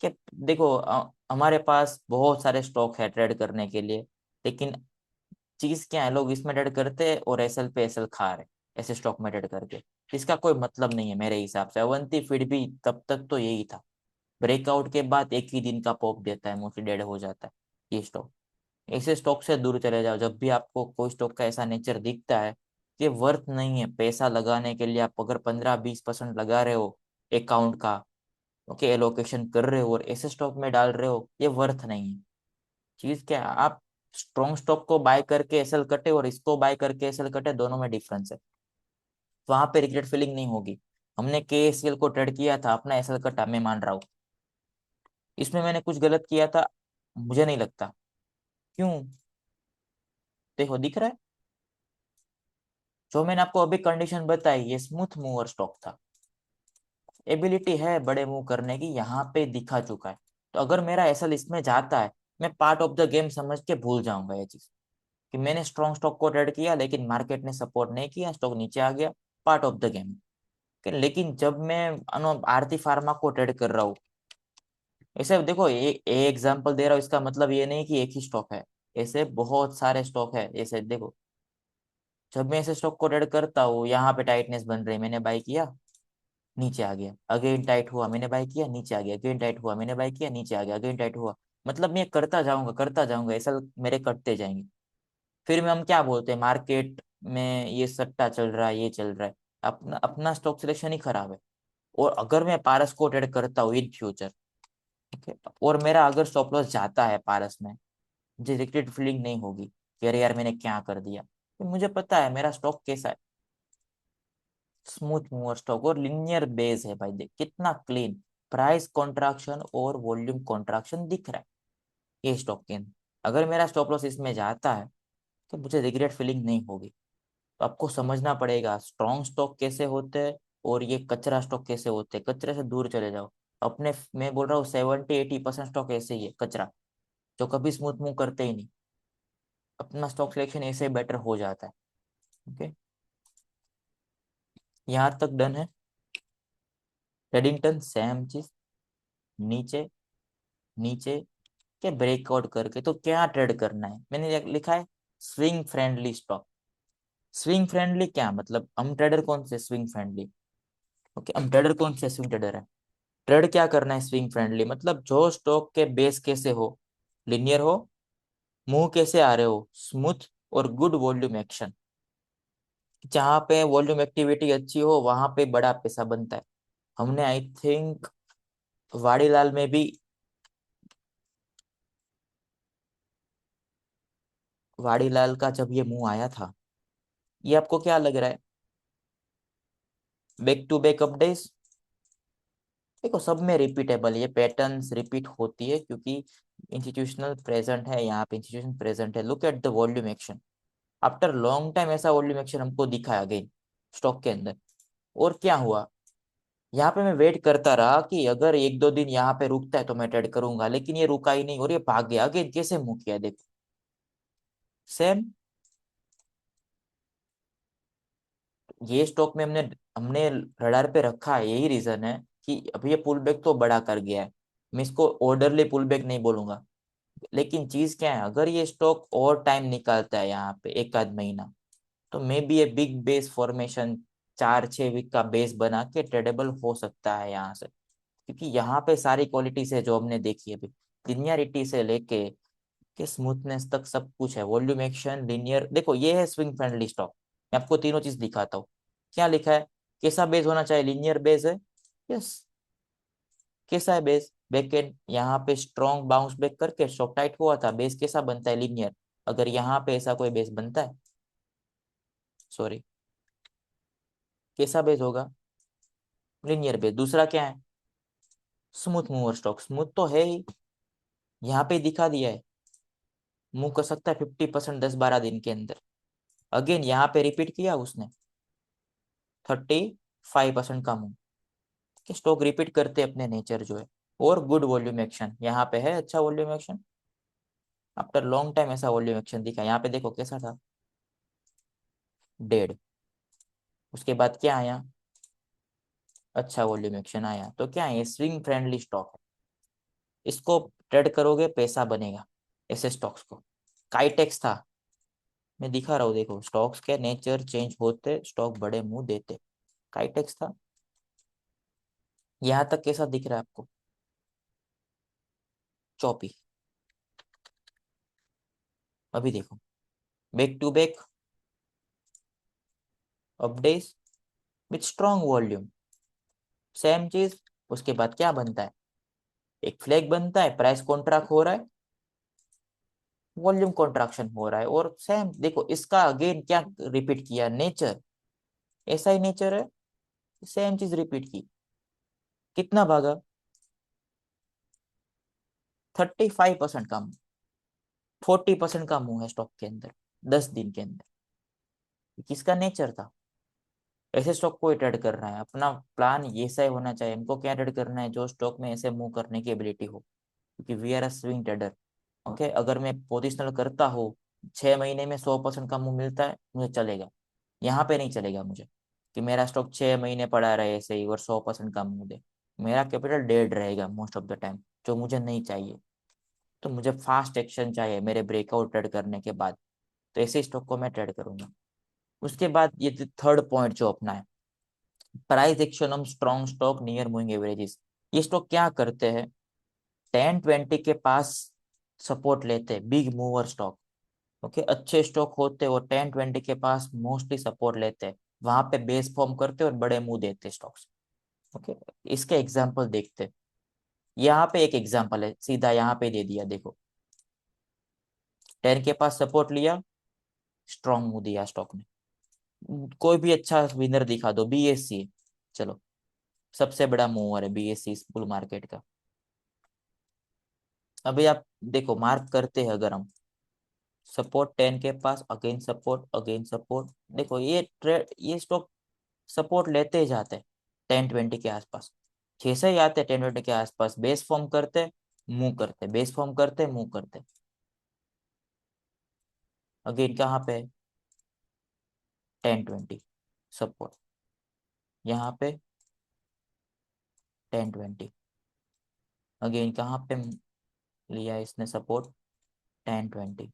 कि देखो हमारे पास बहुत सारे स्टॉक है ट्रेड करने के लिए, लेकिन चीज क्या है, लोग इसमें ट्रेड करते हैं और एसएल पे एसएल खा रहे, ऐसे स्टॉक में ट्रेड करके। इसका कोई मतलब नहीं है मेरे हिसाब से। अवंती फीड भी तब तक तो यही था, ब्रेकआउट के बाद एक ही दिन का पॉप देता है, मोस्टली डेड हो जाता है ये स्टॉक। ऐसे स्टॉक से दूर चले जाओ। जब भी आपको कोई स्टॉक का ऐसा नेचर दिखता है कि वर्थ नहीं है पैसा लगाने के लिए, आप अगर 15-20% लगा रहे हो अकाउंट का, ओके, एलोकेशन कर रहे हो और ऐसे स्टॉक में डाल रहे हो, ये वर्थ नहीं है। चीज क्या है, आप स्ट्रॉन्ग स्टॉक को बाय करके एसएल कटे और इसको बाय करके एसएल कटे, दोनों में डिफरेंस है। वहां पे रिग्रेट फीलिंग नहीं होगी। हमने केएसएल को ट्रेड किया था, अपना एसएल कटा, मैं मान रहा हूँ इसमें मैंने कुछ गलत किया था, मुझे नहीं लगता। क्यों, देखो दिख रहा है, जो मैंने आपको अभी कंडीशन बताई, ये स्मूथ मूवर स्टॉक था, एबिलिटी है बड़े मूव करने की, यहाँ पे दिखा चुका है। तो अगर मेरा एसएल इसमें जाता है, मैं पार्ट ऑफ द गेम समझ के भूल जाऊंगा ये चीज, कि मैंने स्ट्रॉन्ग स्टॉक को ट्रेड किया लेकिन मार्केट ने सपोर्ट नहीं किया, स्टॉक नीचे आ गया, पार्ट ऑफ द गेम। लेकिन जब मैं आरती फार्मा को ट्रेड कर रहा हूँ, ऐसे देखो एग्जांपल दे रहा हूँ, इसका मतलब ये नहीं कि एक ही स्टॉक है, ऐसे बहुत सारे स्टॉक है। ऐसे देखो, जब मैं ऐसे स्टॉक को ट्रेड करता हूँ, यहाँ पे टाइटनेस बन रही, मैंने बाय किया, नीचे आ गया, अगेन टाइट हुआ, मैंने बाय किया, नीचे आ गया, अगेन टाइट हुआ, मैंने बाय किया, नीचे आ गया, अगेन टाइट हुआ। मतलब मैं करता जाऊंगा, ऐसा मेरे कटते जाएंगे। फिर में हम क्या बोलते हैं, मार्केट में ये सट्टा चल रहा है, ये चल रहा है। अपना अपना स्टॉक सिलेक्शन ही खराब है। और अगर मैं पारस को ट्रेड करता हूँ इन फ्यूचर, ओके, और मेरा अगर स्टॉप लॉस जाता है पारस में, मुझे रिग्रेट फीलिंग नहीं होगी कि अरे यार मैंने क्या कर दिया, तो मुझे पता है मेरा स्टॉक कैसा है, स्मूथ मूवर स्टॉक और लिनियर बेस है भाई। देख कितना क्लीन, प्राइस कॉन्ट्रैक्शन और वॉल्यूम कॉन्ट्रैक्शन दिख रहा है ये स्टॉक के अंदर। अगर मेरा स्टॉप लॉस इसमें जाता है, तो मुझे रिग्रेट फीलिंग नहीं होगी। तो आपको समझना पड़ेगा स्ट्रॉन्ग स्टॉक कैसे होते हैं और ये कचरा स्टॉक कैसे होते हैं। कचरे से दूर चले जाओ अपने। मैं बोल रहा हूँ 70-80% स्टॉक ऐसे ही है, कचरा, जो कभी स्मूथ मूव करते ही नहीं। अपना स्टॉक सिलेक्शन ऐसे बेटर हो जाता है। ओके, यहाँ तक डन है। रेडिंगटन सेम चीज, नीचे, नीचे के ब्रेकआउट करके तो क्या ट्रेड करना है, मैंने लिखा है swing friendly stock. Swing friendly क्या मतलब, हम ट्रेडर कौन से स्विंग फ्रेंडली, ओके, हम ट्रेडर कौन से स्विंग ट्रेडर है। ट्रेड क्या करना है स्विंग फ्रेंडली, मतलब जो स्टॉक के बेस कैसे हो, लिनियर हो, मूव कैसे आ रहे हो स्मूथ, और गुड वॉल्यूम एक्शन। जहाँ पे वॉल्यूम एक्टिविटी अच्छी हो वहां पे बड़ा पैसा बनता है। हमने आई थिंक वाड़ीलाल में भी, वाड़ीलाल का जब ये मुंह आया था, ये आपको क्या लग रहा है, बैक टू बैक अपडेट्स। देखो सब में रिपीटेबल, ये पैटर्न्स रिपीट होती है क्योंकि इंस्टीट्यूशनल प्रेजेंट है, यहाँ पे इंस्टीट्यूशन प्रेजेंट है। Look at the volume action, after long time ऐसा वॉल्यूम एक्शन हमको दिखा है अगेन स्टॉक के अंदर। और क्या हुआ, यहाँ पे मैं वेट करता रहा कि अगर 1-2 दिन यहाँ पे रुकता है तो मैं ट्रेड करूंगा, लेकिन ये रुका ही नहीं और ये भाग गया अगेन। कैसे मुंह किया देखो, सेम। ये स्टॉक में हमने हमने रडार पे रखा है, यही रीजन है कि अभी ये पुल बैक तो बड़ा कर गया है। मैं इसको ऑर्डरली पुल बैक नहीं बोलूंगा, लेकिन चीज क्या है, अगर ये स्टॉक और टाइम निकालता है यहाँ पे 1 आध महीना, तो मे बी ये बिग बेस फॉर्मेशन 4-6 वीक का बेस बना के ट्रेडेबल हो सकता है यहाँ से। क्योंकि यहाँ पे सारी क्वालिटीज है जो हमने देखी है अभी, लिनियरिटी से लेके कि स्मूथनेस तक सब कुछ है, वॉल्यूम एक्शन लीनियर। देखो ये है स्विंग फ्रेंडली स्टॉक। मैं आपको तीनों चीज दिखाता हूँ। क्या लिखा है? कैसा बेस होना चाहिए? लीनियर बेस है। यस। कैसा है बेस? बैक एंड यहाँ पे स्ट्रॉन्ग बाउंस बैक करके स्टॉक टाइट हुआ था, बेस कैसा बनता है? लीनियर। अगर यहाँ पे ऐसा कोई बेस बनता है, सॉरी, कैसा बेस होगा? Linear base. दूसरा क्या है? Smooth mover stock. स्मूथ तो है ही, यहाँ पे दिखा दिया है, मूव कर सकता है 50% 10-12 दिन के अंदर। अगेन यहाँ पे रिपीट किया उसने, 35% का मूव। कि स्टॉक रिपीट करते अपने नेचर जो है। और गुड वॉल्यूम एक्शन यहाँ पे है, अच्छा volume action. After long time ऐसा वॉल्यूम एक्शन दिखा। यहाँ पे देखो कैसा था, डेड। उसके बाद क्या आया? अच्छा वॉल्यूम एक्शन आया। तो क्या है? स्विंग फ्रेंडली स्टॉक है। इसको ट्रेड करोगे पैसा बनेगा, ऐसे स्टॉक्स को। काइटेक्स था, मैं दिखा रहा हूँ, देखो स्टॉक्स के नेचर चेंज होते, स्टॉक बड़े मुंह देते। काइटेक्स था। यहाँ तक कैसा दिख रहा है आपको? चौपी। अभी देखो, back to back update with strong volume, same चीज। उसके बाद क्या बनता है? एक फ्लैग बनता है, प्राइस कॉन्ट्रैक्ट हो रहा है, वॉल्यूम कॉन्ट्रैक्शन हो रहा है। और सेम देखो इसका अगेन क्या रिपीट किया? नेचर। ऐसा ही नेचर है, सेम चीज रिपीट की। कितना भागा? 35% का मुंह, 40% का मुंह है स्टॉक के अंदर 10 दिन के अंदर। किसका नेचर था? ऐसे स्टॉक को ट्रेड कर रहा है। अपना प्लान ये ऐसा ही होना चाहिए। हमको क्या ट्रेड करना है? जो स्टॉक में ऐसे मूव करने की एबिलिटी हो, क्योंकि we are a swing trader. Okay, अगर मैं पोजिशनल करता हूँ, 6 महीने में 100% का मूव मिलता है, मुझे चलेगा। यहाँ पे नहीं चलेगा मुझे, कि मेरा स्टॉक 6 महीने पड़ा रहे ऐसे ही और 100% का मूव दे। मेरा कैपिटल डेड रहेगा मोस्ट ऑफ द टाइम, जो मुझे नहीं चाहिए। तो मुझे फास्ट एक्शन चाहिए मेरे ब्रेकआउट ट्रेड करने के बाद। तो ऐसे स्टॉक को मैं ट्रेड करूंगा। उसके बाद ये थर्ड पॉइंट जो अपना है, price action on strong stock near moving averages. ये स्टॉक क्या करते हैं? 10-20 के पास सपोर्ट लेते हैं, बिग मूवर स्टॉक। ओके, अच्छे स्टॉक होते हैं वो 10-20 के पास मोस्टली सपोर्ट लेते हैं, वहां पे बेस फॉर्म करते हैं और बड़े मुंह देते स्टॉक्स। ओके, इसके एग्जांपल देखते हैं। यहाँ पे एक एग्जांपल है, सीधा यहाँ पे दे दिया, देखो 10 के पास सपोर्ट लिया, स्ट्रॉन्ग मुंह दिया स्टॉक ने। कोई भी अच्छा विनर दिखा दो, बीएससी। चलो, सबसे बड़ा मूवर है बीएससी इस बुल मार्केट का। अभी आप देखो, मार्क करते हैं अगर हम, सपोर्ट 10 के पास, अगेन सपोर्ट, अगेन सपोर्ट। देखो ये ट्रेड, ये स्टॉक सपोर्ट लेते ही जाते हैं 10-20 के आसपास। जैसे ही आते 10-20 के आसपास बेस फॉर्म करते, मूव करते, बेस फॉर्म करते, मूव करते। अगेन कहाँ पे? 10-20 सपोर्ट, यहाँ पे 10-20। अगेन कहाँ पे लिया इसने सपोर्ट? 10-20।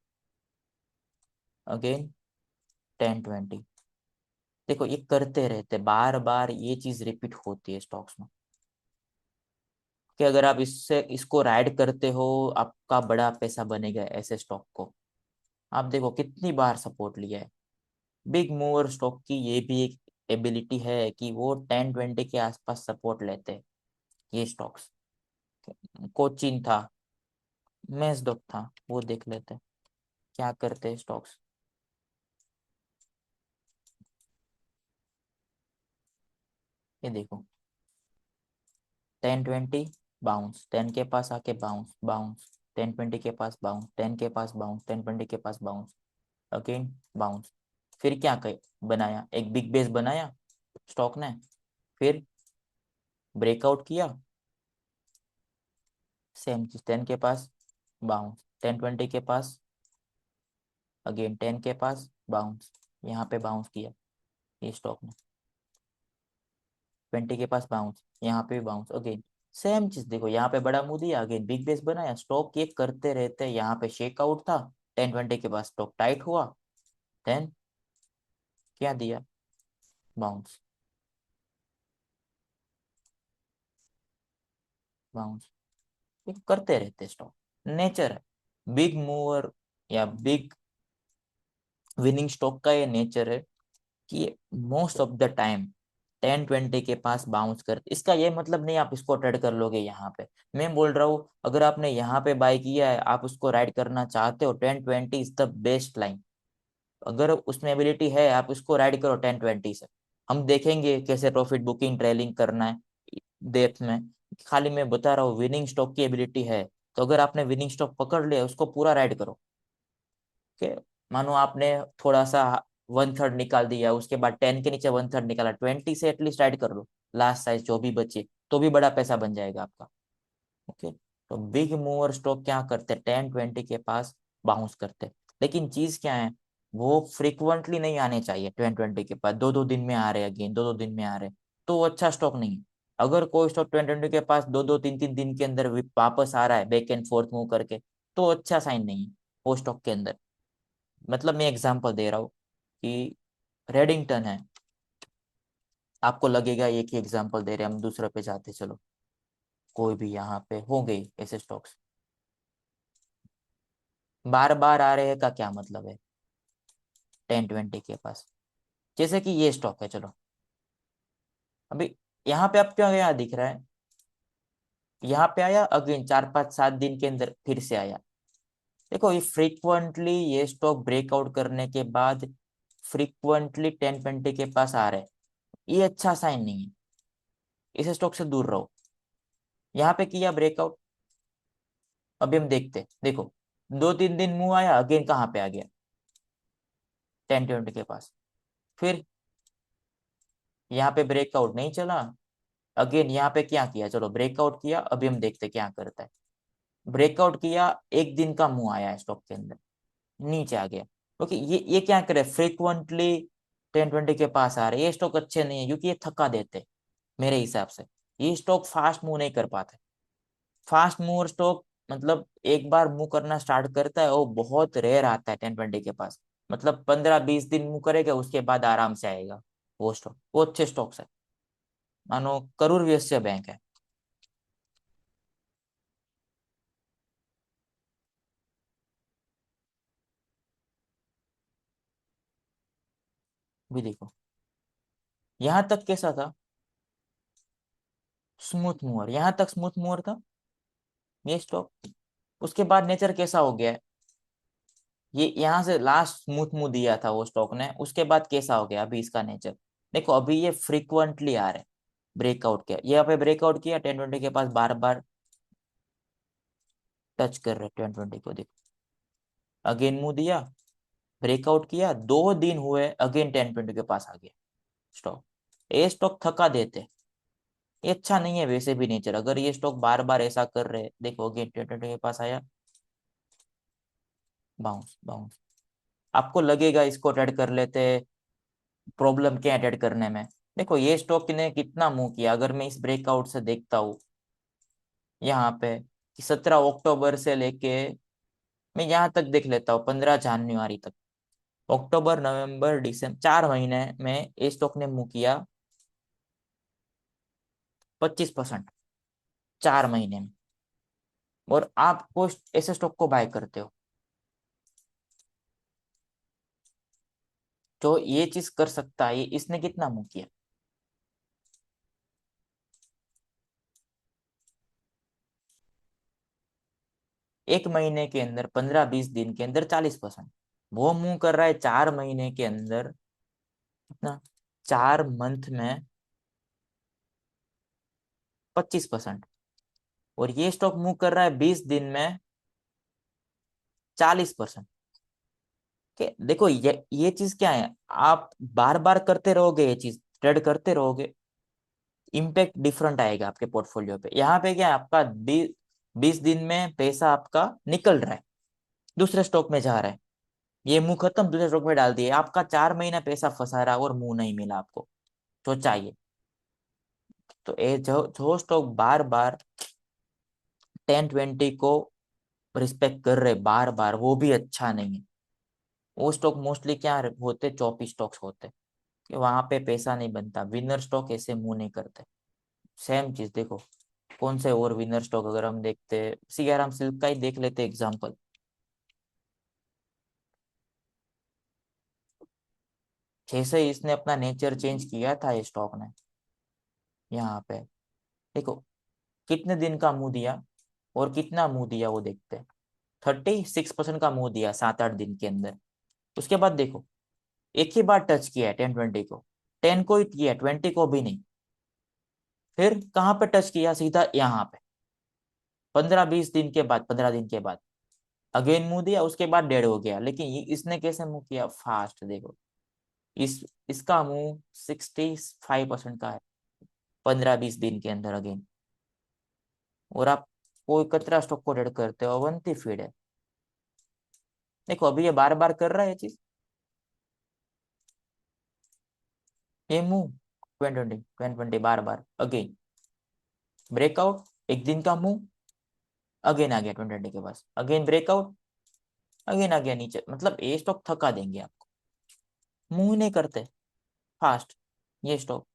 अगेन 10-20। देखो ये करते रहते बार बार, ये चीज रिपीट होती है स्टॉक्स में। कि अगर आप इससे इसको राइड करते हो, आपका बड़ा पैसा बनेगा ऐसे स्टॉक को। आप देखो कितनी बार सपोर्ट लिया है। बिग मूवर स्टॉक की ये भी एक एबिलिटी है कि वो 10-20 के आसपास सपोर्ट लेते हैं ये स्टॉक्स। कोचिन था, मेसडॉक था, वो देख लेते हैं क्या करते हैं स्टॉक्स। ये देखो 10-20 बाउंस, 10 के पास आके बाउंस बाउंस, 10-20 के पास बाउंस, 10 के पास बाउंस, 10-20 के पास बाउंस, अगेन बाउंस। फिर क्या कर बनाया? एक बिग बेस बनाया स्टॉक ने, फिर ब्रेकआउट किया, सेम चीज 10 के पास बाउंस, 10-20 के पास, अगेन 10 के पास बाउंस, यहाँ पे बाउंस किया ये स्टॉक ने, 20 के पास बाउंस, यहाँ पे भी बाउंस, अगेन सेम चीज। देखो यहाँ पे बड़ा मुंह दिया, अगेन बिग बेस बनाया, स्टॉक ये करते रहते हैं। यहाँ पे शेकआउट था, 10-20 के पास स्टॉक टाइट हुआ, देन क्या दिया? Bounce bounce. ये करते रहते स्टॉक, नेचर है। बिग मूवर या बिग विनिंग स्टॉक का ये नेचर है कि मोस्ट ऑफ द टाइम 10-20 के पास बाउंस कर, इसका ये मतलब नहीं आप इसको ट्रेड कर लोगे यहाँ पे। मैं बोल रहा हूँ अगर आपने यहाँ पे बाय किया है, आप उसको राइड करना चाहते हो, 10-20 इज द बेस्ट लाइन। अगर उसमें एबिलिटी है, आप उसको राइड करो 10-20 से। हम देखेंगे कैसे प्रॉफिट बुकिंग ट्रेलिंग करना है डेप्थ में। खाली मैं बता रहा हूँ विनिंग स्टॉक की एबिलिटी है, तो अगर आपने विनिंग स्टॉक पकड़ लिया उसको पूरा राइड करो। कि मानो आपने थोड़ा सा 1/3 निकाल दिया, उसके बाद 10 के नीचे 1/3 निकाला, 20 से एटलीस्ट राइड कर लो, लास्ट साइज जो भी बचे, तो भी बड़ा पैसा बन जाएगा आपका। ओके। तो बिग मूवर स्टॉक क्या करते, 10-20 के पास बाउंस करते, लेकिन चीज क्या है, वो फ्रिक्वेंटली नहीं आने चाहिए। 10-20 के पास दो दो दिन में आ रहे, अगेन दो दो दिन में आ रहे, तो वो अच्छा स्टॉक नहीं है। अगर कोई स्टॉक 10-20 के पास दो दो तीन तीन दिन के अंदर वापस आ रहा है बैक एंड फोर्थ मूव करके, तो अच्छा साइन नहीं है वो स्टॉक के अंदर। मतलब मैं एग्जांपल दे रहा हूँ कि रेडिंगटन है, आपको लगेगा एक ही एग्जांपल दे रहे हैं, हम दूसरे पे जाते, चलो कोई भी यहाँ पे हो गई ऐसे स्टॉक्स बार बार आ रहे हैं का क्या मतलब है 10-20 के पास। जैसे कि ये स्टॉक है, चलो अभी यहाँ पे आप क्यों यहाँ दिख रहा है, यहाँ पे आया अगेन 4-5-7 दिन के अंदर फिर से आया। देखो ये फ्रीक्वेंटली ये स्टॉक ब्रेकआउट करने के बाद फ्रीक्वेंटली 10-20 के पास आ रहे हैं, ये अच्छा साइन नहीं है, इस स्टॉक से दूर रहो। यहाँ पे किया ब्रेकआउट, अभी हम देखते हैं, देखो 2-3 दिन मुंह आया, अगेन कहाँ पे आ गया, 10-20 के पास। फिर यहाँ पे ब्रेकआउट नहीं चला, अगेन यहाँ पे क्या किया, चलो ब्रेकआउट किया, अभी हम देखते क्या करता है। ब्रेकआउट किया, एक दिन का मुंह आया है स्टॉक के अंदर, नीचे आ गया। क्योंकि ये क्या करे, फ्रिक्वेंटली 10-20 के पास आ रहे, ये स्टॉक अच्छे नहीं है क्योंकि ये थका देते मेरे हिसाब से। ये स्टॉक फास्ट मूव नहीं कर पाते। फास्ट मूवर स्टॉक मतलब एक बार मूव करना स्टार्ट करता है वो बहुत रेयर आता है 10-20 के पास, मतलब 15-20 दिन मूव करेगा उसके बाद आराम से आएगा वो स्टॉक, वो अच्छे स्टॉक्स है। मानो करूर वैश्य बैंक है, भी देखो यहाँ तक कैसा था, स्मूथ मूवर, यहाँ तक स्मूथ मूवर था ये स्टॉक। उसके बाद नेचर कैसा हो गया है, ये यहाँ से लास्ट स्मूथ मूव दिया था वो स्टॉक ने, उसके बाद कैसा हो गया अभी इसका नेचर। देखो अभी ये फ्रीक्वेंटली आ रहे, ब्रेकआउट किया, यहाँ पे ब्रेकआउट किया 10-20 के पास, बार बार टच कर रहे 10-20 को, देखो अगेन मुंह दिया, ब्रेकआउट किया, 2 दिन हुए, अगेन 10-20 के पास आ गया स्टॉक। ये स्टॉक थका देते, ये अच्छा नहीं है वैसे भी नेचर। अगर ये स्टॉक बार बार ऐसा कर रहे, देखो अगेन 10-20 के पास आया, बाउंस बाउंस, आपको लगेगा इसको ट्रेड कर लेते, प्रॉब्लम क्या है ट्रेड करने में। देखो ये स्टॉक ने कितना मूव किया, अगर मैं इस ब्रेकआउट से देखता हूँ यहाँ पे कि 17 अक्टूबर से लेके, मैं यहाँ तक देख लेता हूँ 15 जनवरी तक, अक्टूबर नवंबर दिसंबर 4 महीने में ये स्टॉक ने मुंह किया 25%, 4 महीने में। और आप ऐसे स्टॉक को बाय करते हो जो ये चीज कर सकता है, इसने कितना मुंह किया, 1 महीने के अंदर, 15-20 दिन के अंदर 40%। वो मुंह कर रहा है 4 महीने के अंदर कितना, 4 मंथ में 25%। और ये स्टॉक मूव कर रहा है 20 दिन में 40%। कि देखो ये चीज क्या है, आप बार बार करते रहोगे, ये चीज ट्रेड करते रहोगे, इम्पैक्ट डिफरेंट आएगा आपके पोर्टफोलियो पे। यहाँ पे क्या है, आपका 20 दिन में पैसा आपका निकल रहा है, दूसरे स्टॉक में जा रहा है, ये मुंह खत्म, दूसरे स्टॉक में डाल दिए, आपका 4 महीना पैसा फंसा रहा और मुंह नहीं मिला आपको जो चाहिए। तो ये जो स्टॉक बार बार 10-20 को रिस्पेक्ट कर रहे बार बार, वो भी अच्छा नहीं है। वो स्टॉक मोस्टली क्या होते, चॉपी स्टॉक्स होते, कि वहां पे पैसा नहीं बनता, विनर स्टॉक ऐसे मुंह नहीं करते। सेम चीज देखो, कौन से और विनर स्टॉक अगर हम देखते, सीआराम सिल्क का ही देख लेते एग्जांपल, जैसे इसने अपना नेचर चेंज किया था ये स्टॉक ने, यहाँ पे देखो कितने दिन का मुंह दिया और कितना मुंह दिया वो देखते हैं। 36% का मुंह दिया 7-8 दिन के अंदर। उसके बाद देखो एक ही बार टच किया है 10-20 को, 10 को ही किया, 20 को भी नहीं। फिर कहाँ पे टच किया, सीधा यहाँ पे 15-20 दिन के बाद, 15 दिन के बाद अगेन मुंह दिया, उसके बाद डेड हो गया। लेकिन इसने कैसे मुंह किया, फास्ट देखो। इसका मुंह 65% का है 15-20 दिन के अंदर अगेन। और आप कोई कतरा स्टॉक को डेड करते हो, अवंती फीड है। देखो अभी ये बार बार कर रहा है ये चीज, ये मुंह 2020 बार बार अगेन ब्रेकआउट, एक दिन का मुंह, अगेन आ गया 2020 के पास, अगेन ब्रेकआउट, अगेन आ गया नीचे। मतलब ये स्टॉक थका देंगे आपको, मुंह ही नहीं करते फास्ट ये स्टॉक।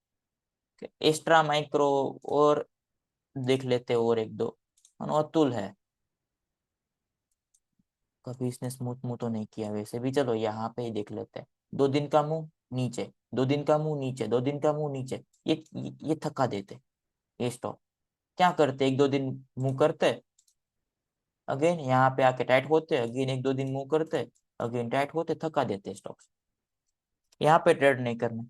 एक्स्ट्रा माइक्रो और देख लेते और एक दो, अतुल है, कभी इसने स्मूथ मुंह तो नहीं किया वैसे भी। चलो यहाँ पे ही देख लेते हैं, 2 दिन का मुंह नीचे, 2 दिन का मुंह नीचे, 2 दिन का मुंह नीचे। ये थका देते ये स्टॉक। क्या करते, 1-2 दिन मुंह करते, अगेन यहाँ पे आके टाइट होते, अगेन 1-2 दिन मुंह करते, अगेन टाइट होते, थका देते स्टॉक्स। यहाँ पे ट्रेड नहीं करना,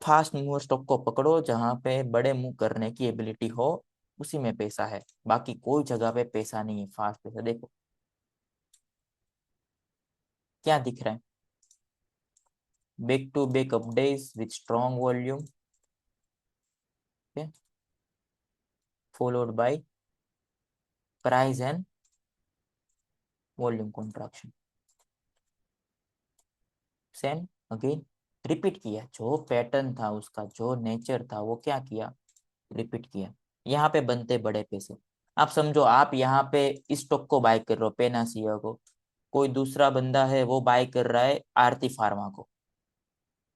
फास्ट मूवर स्टॉक को पकड़ो जहां पे बड़े मूव करने की एबिलिटी हो, उसी में पैसा है। बाकी कोई जगह पे पैसा नहीं है फास्ट पैसा। देखो क्या दिख रहा है, back to back updates with strong volume, followed by price and volume contraction। Same again repeat किया, जो पैटर्न था उसका, जो नेचर था, वो क्या किया, रिपीट किया। यहाँ पे बनते बड़े पैसे। आप समझो आप यहाँ पे इस स्टॉक को बाय कर रहे हो, पेनासिया को, कोई दूसरा बंदा है वो बाय कर रहा है आरती फार्मा को।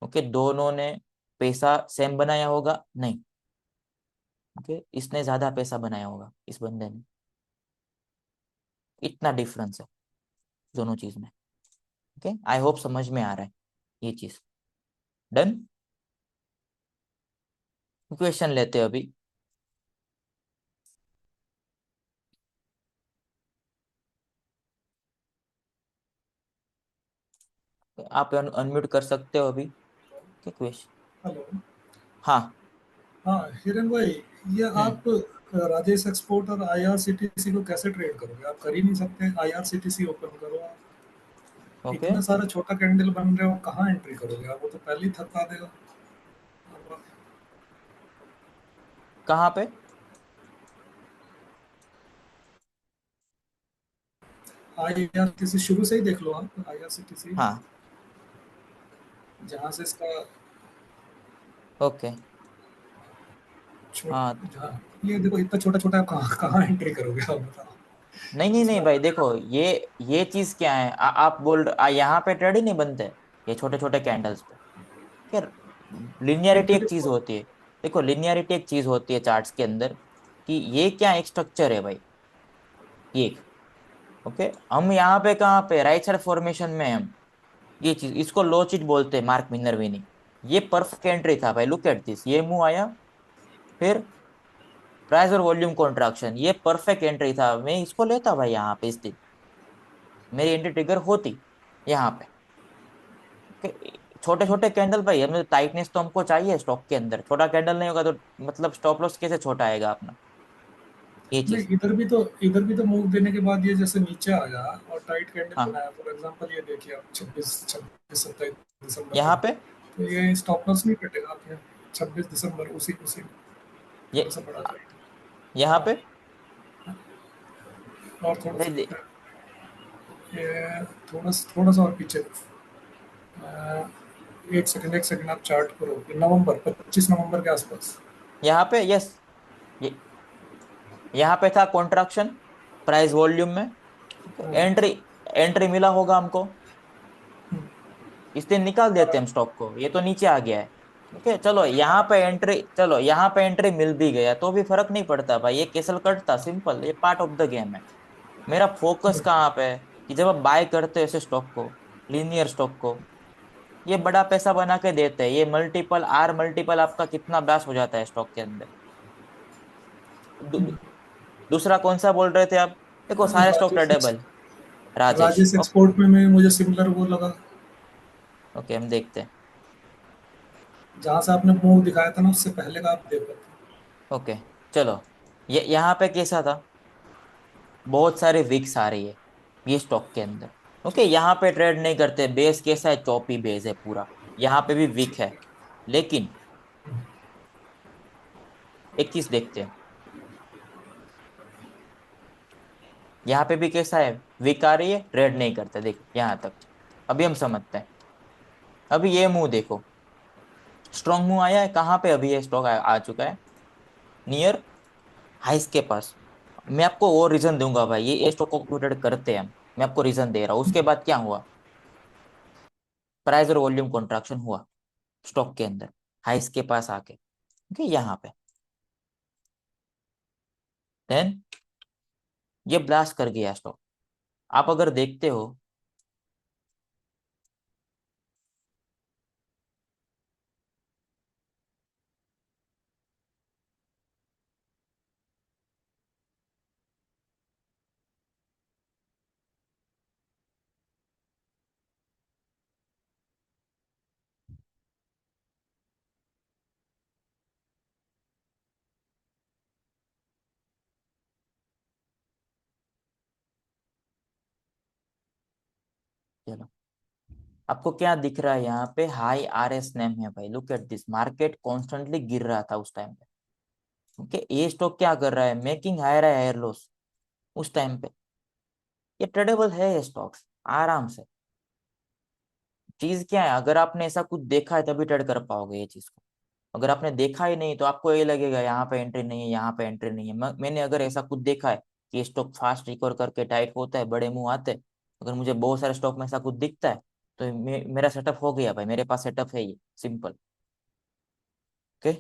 ओके, दोनों ने पैसा सेम बनाया होगा नहीं। ओके, इसने ज्यादा पैसा बनाया होगा इस बंदे ने, इतना डिफरेंस है दोनों चीज में। ओके, आई होप समझ में आ रहा है ये चीज। डन। क्वेश्चन लेते हैं अभी। आप अनम्यूट कर सकते हो अभी। क्वेश्चन। हेलो। हाँ। हाँ हिरन भाई, ये हम्म। आप राजेश एक्सपोर्ट और आईआरसीटीसी को कैसे ट्रेड करोगे? आप कर ही नहीं सकते। आईआरसीटीसी ओपन करो आप, ओके, इतना सारा छोटा कैंडल बन रहे हो, कहाँ एंट्री करोगे आप? वो तो पहले ही थका देगा। कहाँ पे? आईआरसीटीसी शुरू से ही देख लो आप, आईआरसीटीसी हाँ। जहाँ से इसका ओके। हाँ। जहाँ ये देखो इतना छोटा छोटा, कहाँ कहाँ एंट्री करोगे आप बताओ। नहीं नहीं नहीं इसका भाई, देखो ये चीज क्या है, आप बोल यहाँ पे ट्रेड ही नहीं बनते ये छोटे छोटे कैंडल्स पे। फिर लिनियरिटी एक चीज देखो, होती है। देखो लिनियरिटी एक चीज होती है चार्ट्स के अंदर, कि ये क्या एक स्ट्रक्चर है भाई, ये एक। ओके, हम यहाँ पे कहाँ पे राइट साइड फॉर्मेशन में हैं हम। ये चीज इसको लो चिट बोलते हैं, मार्क मिनरविनी। ये परफेक्ट एंट्री था भाई, लुक एट दिस, ये मुंह आया, फिर प्राइस और वॉल्यूम कॉन्ट्रैक्शन, ये परफेक्ट एंट्री था। मैं इसको लेता भाई यहाँ पे इस दिन, मेरी एंट्री ट्रिगर होती यहाँ पे। छोटे छोटे कैंडल भाई, हमें टाइटनेस तो हमको चाहिए स्टॉक के अंदर। छोटा कैंडल नहीं होगा तो मतलब स्टॉप लॉस कैसे छोटा आएगा अपना, ये नहीं चीज। इधर भी तो मूव देने के बाद ये जैसे नीचे आया और टाइट कैंडल हाँ, बनाया, फॉर एग्जांपल ये देखिए आप 26 27 दिसंबर यहाँ को, पे तो ये स्टॉप लॉस नहीं कटेगा आपने? 26 दिसंबर, उसी उसी ये थोड़ा सा बड़ा जाएगा। यहाँ हाँ, पे और थोड़ा भाई सा ये थोड़ा सा और पीछे। एक सेकंड आप चार्ट करो, नवंबर 25 नवंबर के आसपास। यहाँ पे यस, यहाँ पे था कॉन्ट्रैक्शन प्राइस वॉल्यूम में। एंट्री एंट्री मिला होगा हमको, इस दिन निकाल देते हैं हम स्टॉक को, ये तो नीचे आ गया है। ओके चलो यहाँ पे एंट्री, चलो यहाँ पे एंट्री मिल भी गया तो भी फर्क नहीं पड़ता भाई, ये कैसल कटता, सिंपल, ये पार्ट ऑफ द गेम है। मेरा फोकस कहाँ पे है, कि जब आप बाय करते हो ऐसे स्टॉक को, लीनियर स्टॉक को, ये बड़ा पैसा बना के देते हैं, ये मल्टीपल आर मल्टीपल आपका कितना ब्लास्ट हो जाता है स्टॉक के अंदर। दू, दूसरा कौन सा बोल रहे थे आप? देखो सारे stock Rajesh tradable. Rajesh, Rajesh export में मुझे सिमिलर वो लगा। ओके हम देखते हैं। जहां से आपने मूव दिखाया था ना, उससे पहले का आप देख रहे थे। ओके चलो, ये यहाँ पे कैसा था, बहुत सारे विक्स आ रही है ये स्टॉक के अंदर। ओके यहाँ पे ट्रेड नहीं करते, बेस कैसा है, चौपी बेस है पूरा, यहाँ पे भी विक है। लेकिन एक चीज देखते हैं, यहाँ पे भी कैसा है, विक आ रही है, ट्रेड नहीं करते, देखो यहाँ तक। अभी हम समझते हैं। अभी ये मुंह देखो, स्ट्रॉन्ग मुंह आया है कहाँ पे, अभी ये स्टॉक आ चुका है नियर हाइस के पास। मैं आपको वो रीजन दूंगा भाई, ये स्टॉक को ट्रेड करते हैं हम, मैं आपको रीजन दे रहा हूँ। उसके बाद क्या हुआ, प्राइस और वॉल्यूम कॉन्ट्रैक्शन हुआ स्टॉक के अंदर हाइस के पास आके, ओके यहाँ पे। देन ये ब्लास्ट कर गया स्टॉक। आप अगर देखते हो, चलो आपको क्या दिख रहा है यहाँ पे, हाई आर एस नेम है भाई, look at this, market constantly गिर रहा था उस टाइम पे। ओके ये स्टॉक क्या कर रहा है, मेकिंग हायर हायर लॉस उस टाइम पे। ये ट्रेडेबल है ये स्टॉक्स आराम से। चीज क्या है, अगर आपने ऐसा कुछ देखा है तभी ट्रेड कर पाओगे ये चीज को। अगर आपने देखा ही नहीं तो आपको ये लगेगा यहाँ पे एंट्री नहीं है, यहाँ पे एंट्री नहीं है। मैंने अगर ऐसा कुछ देखा है कि ये स्टॉक फास्ट रिकवर करके टाइट होता है, बड़े मुंह आते हैं, अगर मुझे बहुत सारे स्टॉक में ऐसा कुछ दिखता है, तो मेरा सेटअप हो गया भाई, मेरे पास सेटअप है ये सिंपल। Okay,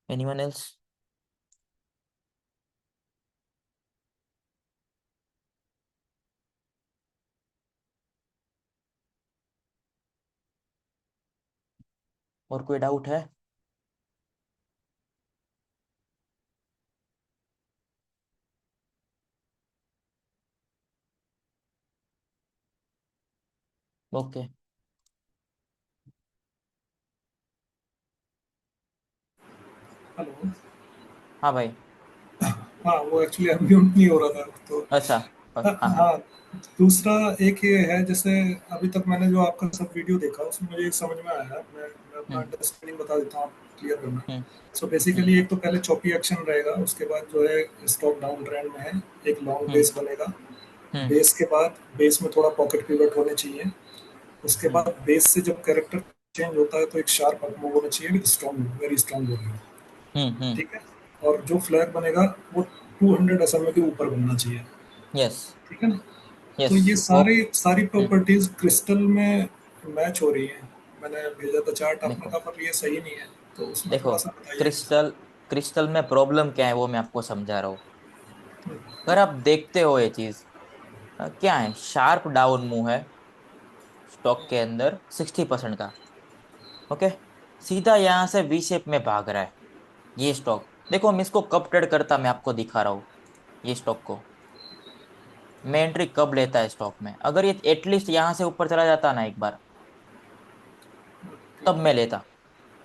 anyone else? और कोई डाउट है? Okay, hello. हाँ भाई। हाँ, वो एक्चुअली अनम्यूट नहीं हो रहा था तो। अच्छा, हाँ हाँ। हाँ, दूसरा एक ये है, जैसे अभी तक मैंने जो आपका सब वीडियो देखा उसमें मुझे एक समझ में आया। मैं अपना हम्म अंडरस्टैंडिंग बता देता हूँ, आप क्लियर करना। हम्म सो हम्म बेसिकली एक तो पहले चॉपी एक्शन रहेगा, उसके बाद जो है स्टॉक डाउन ट्रेंड में है, एक लॉन्ग हम्म बेस बनेगा। हम्म बेस के बाद बेस में थोड़ा पॉकेट पिवट होने चाहिए। उसके हम्म बाद बेस से जब कैरेक्टर चेंज होता है तो एक शार्प अप मूव होना चाहिए विद स्ट्रॉन्ग, वेरी स्ट्रॉन्ग होगी। हम्म। ठीक है। और जो फ्लैग बनेगा वो 200 एसएमए के ऊपर बनना चाहिए। यस ठीक है ना। तो यस। ये वो सारी हम्म, प्रॉपर्टीज क्रिस्टल में मैच हो रही हैं। मैंने भेजा था चार्ट, आपने देखो कहा पर ये सही नहीं है, तो उसमें देखो, थोड़ा सा बताइए। क्रिस्टल क्रिस्टल में प्रॉब्लम क्या है वो मैं आपको समझा रहा हूँ। अगर आप देखते हो ये चीज, क्या है, शार्प डाउन मूव है स्टॉक के अंदर 60% का। ओके, सीधा यहाँ से वी शेप में भाग रहा है ये स्टॉक। देखो हम इसको कब ट्रेड करता, मैं आपको दिखा रहा हूँ। ये स्टॉक को मैं एंट्री कब लेता है स्टॉक में, अगर ये एटलीस्ट यहाँ से ऊपर चला जाता ना एक बार, तब मैं लेता।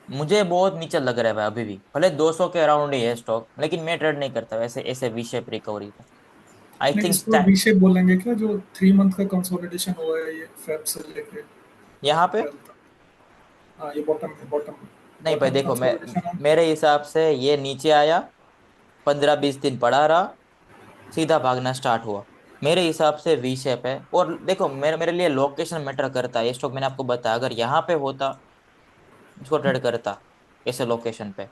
मुझे बहुत नीचे लग रहा है भाई अभी भी, भले 200 के अराउंड ही है स्टॉक, लेकिन मैं ट्रेड नहीं करता वैसे ऐसे वी शेप रिकवरी पे। आई नहीं, थिंक इसको वी शेप बोलेंगे क्या, जो 3 मंथ का कंसोलिडेशन हुआ है ये फेब से लेके यहाँ पे अप्रैल तक? हाँ, ये बॉटम है, बॉटम। नहीं भाई, बॉटम देखो मैं, कंसोलिडेशन है। मेरे हिसाब से ये नीचे आया, 15-20 दिन पड़ा रहा, सीधा भागना स्टार्ट हुआ। मेरे हिसाब से वी शेप है। और देखो मेरे मेरे लिए लोकेशन मैटर करता है, ये स्टॉक मैंने आपको बताया, अगर यहाँ पे होता इसको ट्रेड करता ऐसे लोकेशन पे।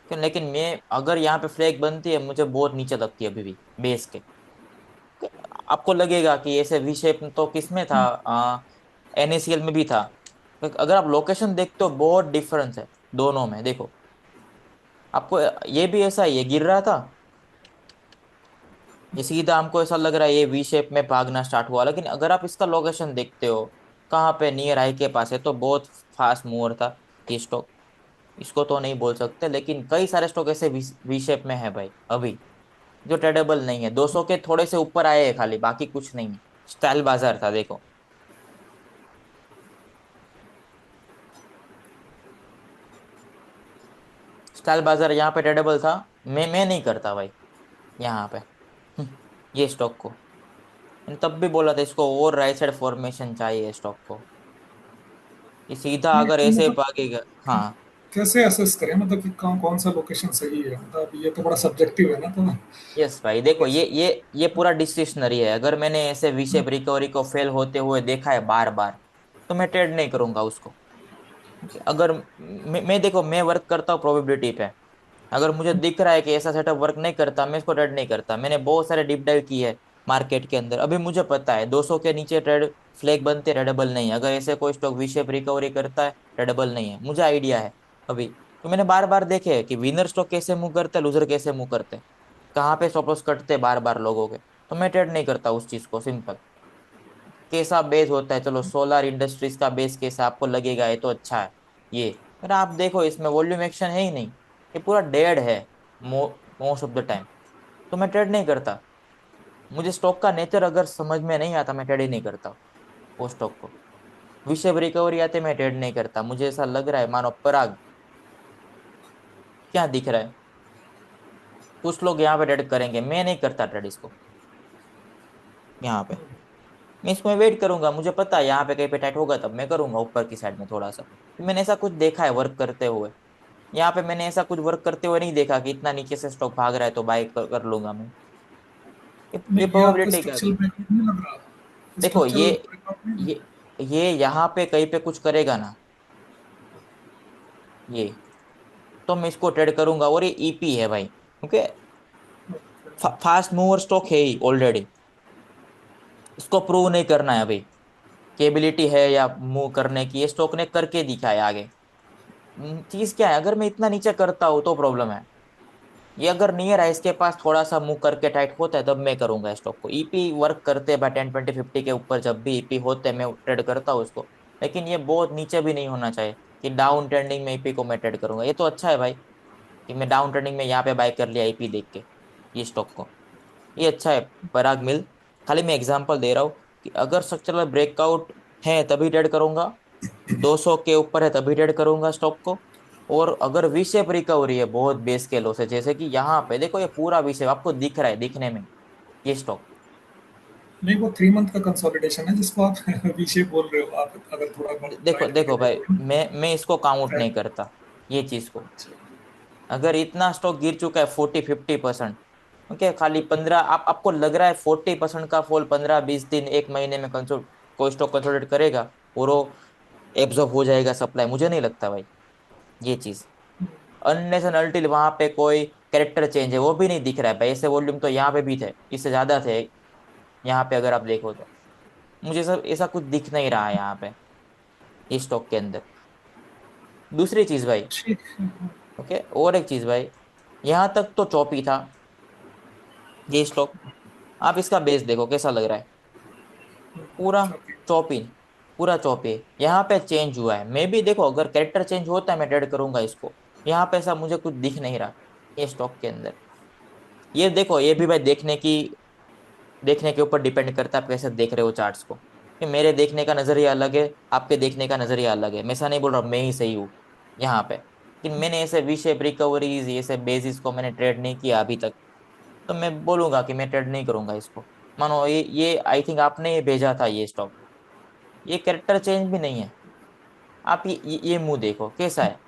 क्यों, लेकिन मैं अगर यहाँ पे फ्लैग बनती है, मुझे बहुत नीचे लगती है अभी भी बेस के। आपको लगेगा कि ऐसे वी शेप तो किसमें था, एनएसीएल में भी था। अगर आप लोकेशन देखते हो बहुत डिफरेंस है दोनों में, देखो। आपको ये भी ऐसा ही है, गिर रहा था, ये सीधा हमको ऐसा लग रहा है ये वी शेप में भागना स्टार्ट हुआ, लेकिन अगर आप इसका लोकेशन देखते हो कहाँ पे, नियर हाई के पास है, तो बहुत फास्ट मूवर था ये स्टॉक। इसको तो नहीं बोल सकते, लेकिन कई सारे स्टॉक ऐसे वी शेप में है भाई अभी, जो ट्रेडेबल नहीं है। 200 के थोड़े से ऊपर आए हैं खाली, बाकी कुछ नहीं है। स्टाइल बाजार था देखो, स्टाइल बाजार यहाँ पे ट्रेडेबल था। मैं नहीं करता भाई यहाँ पे। ये स्टॉक को मैंने तब भी बोला था, इसको और राइट साइड फॉर्मेशन चाहिए स्टॉक को। ये सीधा नहीं अगर तो ऐसे मतलब भागेगा। हाँ। कैसे असेस करें, मतलब कि कौन कौन सा लोकेशन सही है, मतलब ये तो बड़ा सब्जेक्टिव है ना, तो यस भाई, देखो कैसे? ये पूरा डिस्क्रिशनरी है। अगर मैंने ऐसे वी शेप रिकवरी को फेल होते हुए देखा है बार बार, तो मैं ट्रेड नहीं करूंगा उसको। अगर मैं देखो, मैं वर्क करता हूँ प्रोबेबिलिटी पे। अगर मुझे दिख रहा है कि ऐसा सेटअप वर्क नहीं करता, मैं इसको ट्रेड नहीं करता। मैंने बहुत सारे डीप डाइव की है मार्केट के अंदर, अभी मुझे पता है 200 के नीचे ट्रेड फ्लैग बनते, ट्रेडेबल नहीं है। अगर ऐसे कोई स्टॉक वी शेप रिकवरी करता है, ट्रेडेबल नहीं है, मुझे आइडिया है अभी। तो मैंने बार बार देखे है कि विनर स्टॉक कैसे मूव करते हैं, लूजर कैसे मूव करते हैं, कहाँ पे स्टॉप लॉस कटते बार बार लोगों के। तो मैं ट्रेड नहीं करता उस चीज को। सिंपल कैसा बेस होता है, चलो सोलर इंडस्ट्रीज का बेस कैसा आपको लगेगा, ये तो अच्छा है। ये पर आप देखो, इसमें वॉल्यूम एक्शन है ही नहीं, ये पूरा डेड है मोस्ट ऑफ द टाइम। तो मैं ट्रेड नहीं करता। मुझे स्टॉक का नेचर अगर समझ में नहीं आता, मैं ट्रेड ही नहीं करता वो स्टॉक को। विषय रिकवरी आते मैं ट्रेड नहीं करता। मुझे ऐसा लग रहा है मानो पराग क्या दिख रहा है, कुछ लोग यहाँ पे ट्रेड करेंगे, मैं नहीं करता ट्रेड इसको यहाँ पे। मैं इसको वेट करूंगा, मुझे पता है यहाँ पे कहीं पे टाइट होगा तब मैं करूंगा ऊपर की साइड में थोड़ा सा। मैंने ऐसा कुछ देखा है वर्क करते हुए। यहाँ पे मैंने ऐसा कुछ वर्क करते हुए नहीं देखा कि इतना नीचे से स्टॉक भाग रहा है तो बाय कर लूंगा मैं। ये नहीं, ये आपका प्रोबेबिलिटी क्या स्ट्रक्चरल गई। ब्रेकआउट नहीं लग रहा? देखो स्ट्रक्चरल ब्रेकआउट नहीं लग ये ये यहाँ पे कहीं पे कुछ करेगा ना, ये तो मैं इसको ट्रेड करूंगा। और ये ईपी है भाई, ओके। रहा? फास्ट मूवर स्टॉक है ही ऑलरेडी, इसको प्रूव नहीं करना है अभी कि एबिलिटी है या मूव करने की। ये स्टॉक ने करके दिखाया आगे। चीज क्या है, अगर मैं इतना नीचे करता हूँ तो प्रॉब्लम है। ये अगर नियर है, इसके पास थोड़ा सा मुंह करके टाइट होता है, तब मैं करूंगा स्टॉक को। ईपी वर्क करते हैं भाई 10 20 50 के ऊपर, जब भी ईपी होते हैं मैं ट्रेड करता हूँ उसको। लेकिन ये बहुत नीचे भी नहीं होना चाहिए कि डाउन ट्रेंडिंग में ईपी को मैं ट्रेड करूंगा। ये तो अच्छा है भाई कि मैं डाउन ट्रेंडिंग में यहाँ पे बाय कर लिया ईपी देख के ये स्टॉक को। ये अच्छा है। पराग मिल, खाली मैं एग्जांपल दे रहा हूँ कि अगर स्ट्रक्चरल ब्रेकआउट है तभी ट्रेड करूंगा, 200 के ऊपर है तभी ट्रेड करूंगा स्टॉक को। और अगर वी शेप रिकवरी है बहुत बेस के लो से, जैसे कि यहाँ पे देखो ये पूरा वी शेप आपको दिख रहा है दिखने में ये स्टॉक। नहीं, वो 3 मंथ का कंसोलिडेशन है जिसको आप वी शेप बोल रहे हो। आप अगर थोड़ा देखो ब्राइट करके देखो भाई, देखोगे मैं इसको काउंट ना। नहीं करता ये चीज को। अच्छा। अगर इतना स्टॉक गिर चुका है 40 50%, ओके, खाली 15, आपको लग रहा है 40% का फॉल 15 20 दिन 1 महीने में कंसोल कोई स्टॉक कंसोलिडेट करेगा और वो एब्जॉर्ब हो जाएगा सप्लाई? मुझे नहीं लगता भाई ये चीज। अनलेस एंड अनटिल वहां पे कोई कैरेक्टर चेंज है, वो भी नहीं दिख रहा है भाई। ऐसे वॉल्यूम तो यहाँ पे भी थे, इससे ज्यादा थे यहाँ पे अगर आप देखो तो। मुझे सब ऐसा कुछ दिख नहीं रहा है यहाँ पे इस स्टॉक के अंदर। दूसरी चीज भाई, ठीक है। ओके, और एक चीज भाई, यहाँ तक तो चौपी था ये स्टॉक। आप इसका बेस देखो कैसा लग रहा है, पूरा ओके। चौपी, पूरा चौपी। यहाँ पे चेंज हुआ है, मे भी देखो अगर कैरेक्टर चेंज होता है मैं ट्रेड करूंगा इसको। यहाँ पे ऐसा मुझे कुछ दिख नहीं रहा ये स्टॉक के अंदर। ये देखो ये भी भाई देखने के ऊपर डिपेंड करता है आप कैसे देख रहे हो चार्ट्स को। कि मेरे देखने का नजरिया अलग है, आपके देखने का नजरिया अलग है। मैं ऐसा नहीं बोल रहा मैं ही सही हूँ यहाँ पे, कि मैंने ऐसे वी शेप रिकवरीज ऐसे बेसिस को मैंने ट्रेड नहीं किया अभी तक। तो मैं बोलूंगा कि मैं ट्रेड नहीं करूंगा इसको। मानो ये आई थिंक आपने ये भेजा था ये स्टॉक, ये कैरेक्टर चेंज भी नहीं है। आप ये मुंह देखो कैसा है,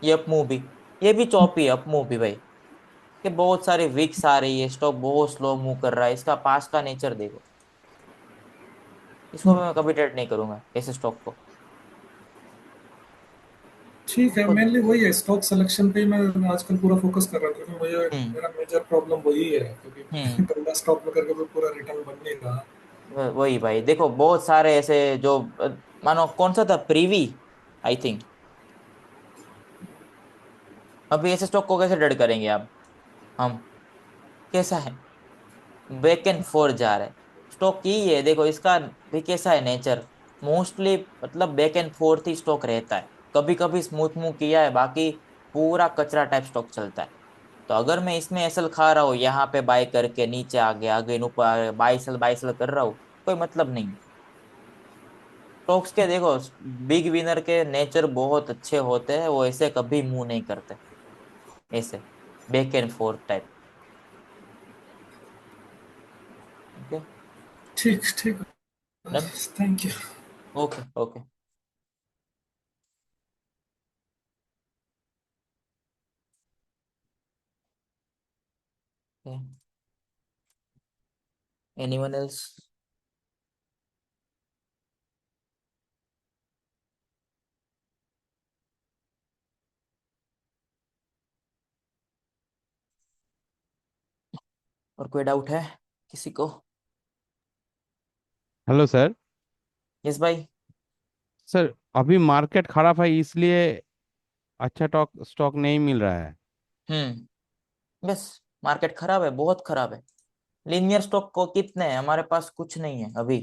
ये अप मूव भी, ये भी चौपी है अप मूव भी भाई। कि बहुत सारे विक्स आ रही है, स्टॉक बहुत स्लो मूव कर रहा है, इसका पास का नेचर देखो। इसको मैं कभी ट्रेड नहीं करूंगा ऐसे स्टॉक को। ठीक है, खुद। मेनली वही है, स्टॉक सिलेक्शन पे ही मैं आजकल पूरा फोकस कर रहा हूँ, क्योंकि मुझे हम्म। मेरा मेजर प्रॉब्लम वही है, क्योंकि हम्म। पहला स्टॉक में करके भी पूरा रिटर्न बन नहीं रहा। वही भाई, देखो बहुत सारे ऐसे जो मानो कौन सा था, प्रीवी आई थिंक। अभी ऐसे स्टॉक को कैसे ट्रेड करेंगे आप, हम, कैसा है? बैक एंड फोर्थ जा रहा है। स्टॉक यही है, देखो इसका भी कैसा है नेचर, मोस्टली मतलब back and fourth he stock रहता है। कभी कभी स्मूथ मूव किया है, बाकी पूरा कचरा टाइप स्टॉक चलता है। तो अगर मैं इसमें एसएल खा रहा हूँ, यहाँ पे बाय करके नीचे आ गया, आगे ऊपर आ गया, बाई सेल कर रहा हूँ, कोई मतलब नहीं। स्टॉक्स के देखो, बिग विनर के नेचर बहुत अच्छे होते हैं, वो ऐसे कभी मूव नहीं करते, ऐसे back and fourth type. Okay. ठीक ठीक। Done. Thank you. Okay okay. Anyone else? और कोई डाउट है किसी को? Hello sir. यस भाई। सर अभी मार्केट खराब है इसलिए अच्छा स्टॉक नहीं मिल रहा है। यस, मार्केट खराब है, बहुत खराब है। लीनियर स्टॉक को कितने हैं हमारे पास, कुछ नहीं है अभी।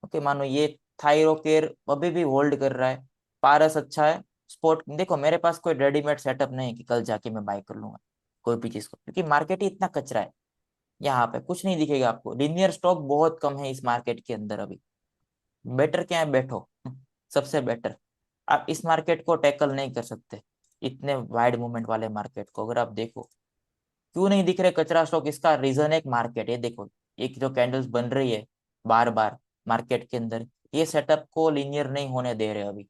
ओके, मानो ये थायरोकेयर अभी भी होल्ड कर रहा है। पारस अच्छा है। स्पोर्ट देखो, मेरे पास कोई रेडीमेड सेटअप नहीं है कि कल जाके मैं बाय कर लूंगा कोई भी चीज को, क्योंकि मार्केट ही इतना कचरा है। यहाँ पे कुछ नहीं दिखेगा आपको, लीनियर स्टॉक बहुत कम है इस मार्केट के अंदर अभी। बेटर क्या है, बैठो। सबसे बेटर। आप इस मार्केट को टैकल नहीं कर सकते, इतने वाइड मूवमेंट वाले मार्केट को अगर आप देखो। क्यों नहीं दिख रहे कचरा स्टॉक, इसका रीजन एक मार्केट है, देखो। एक जो कैंडल्स बन रही है बार बार मार्केट के अंदर, ये सेटअप को लीनियर नहीं होने दे रहे अभी।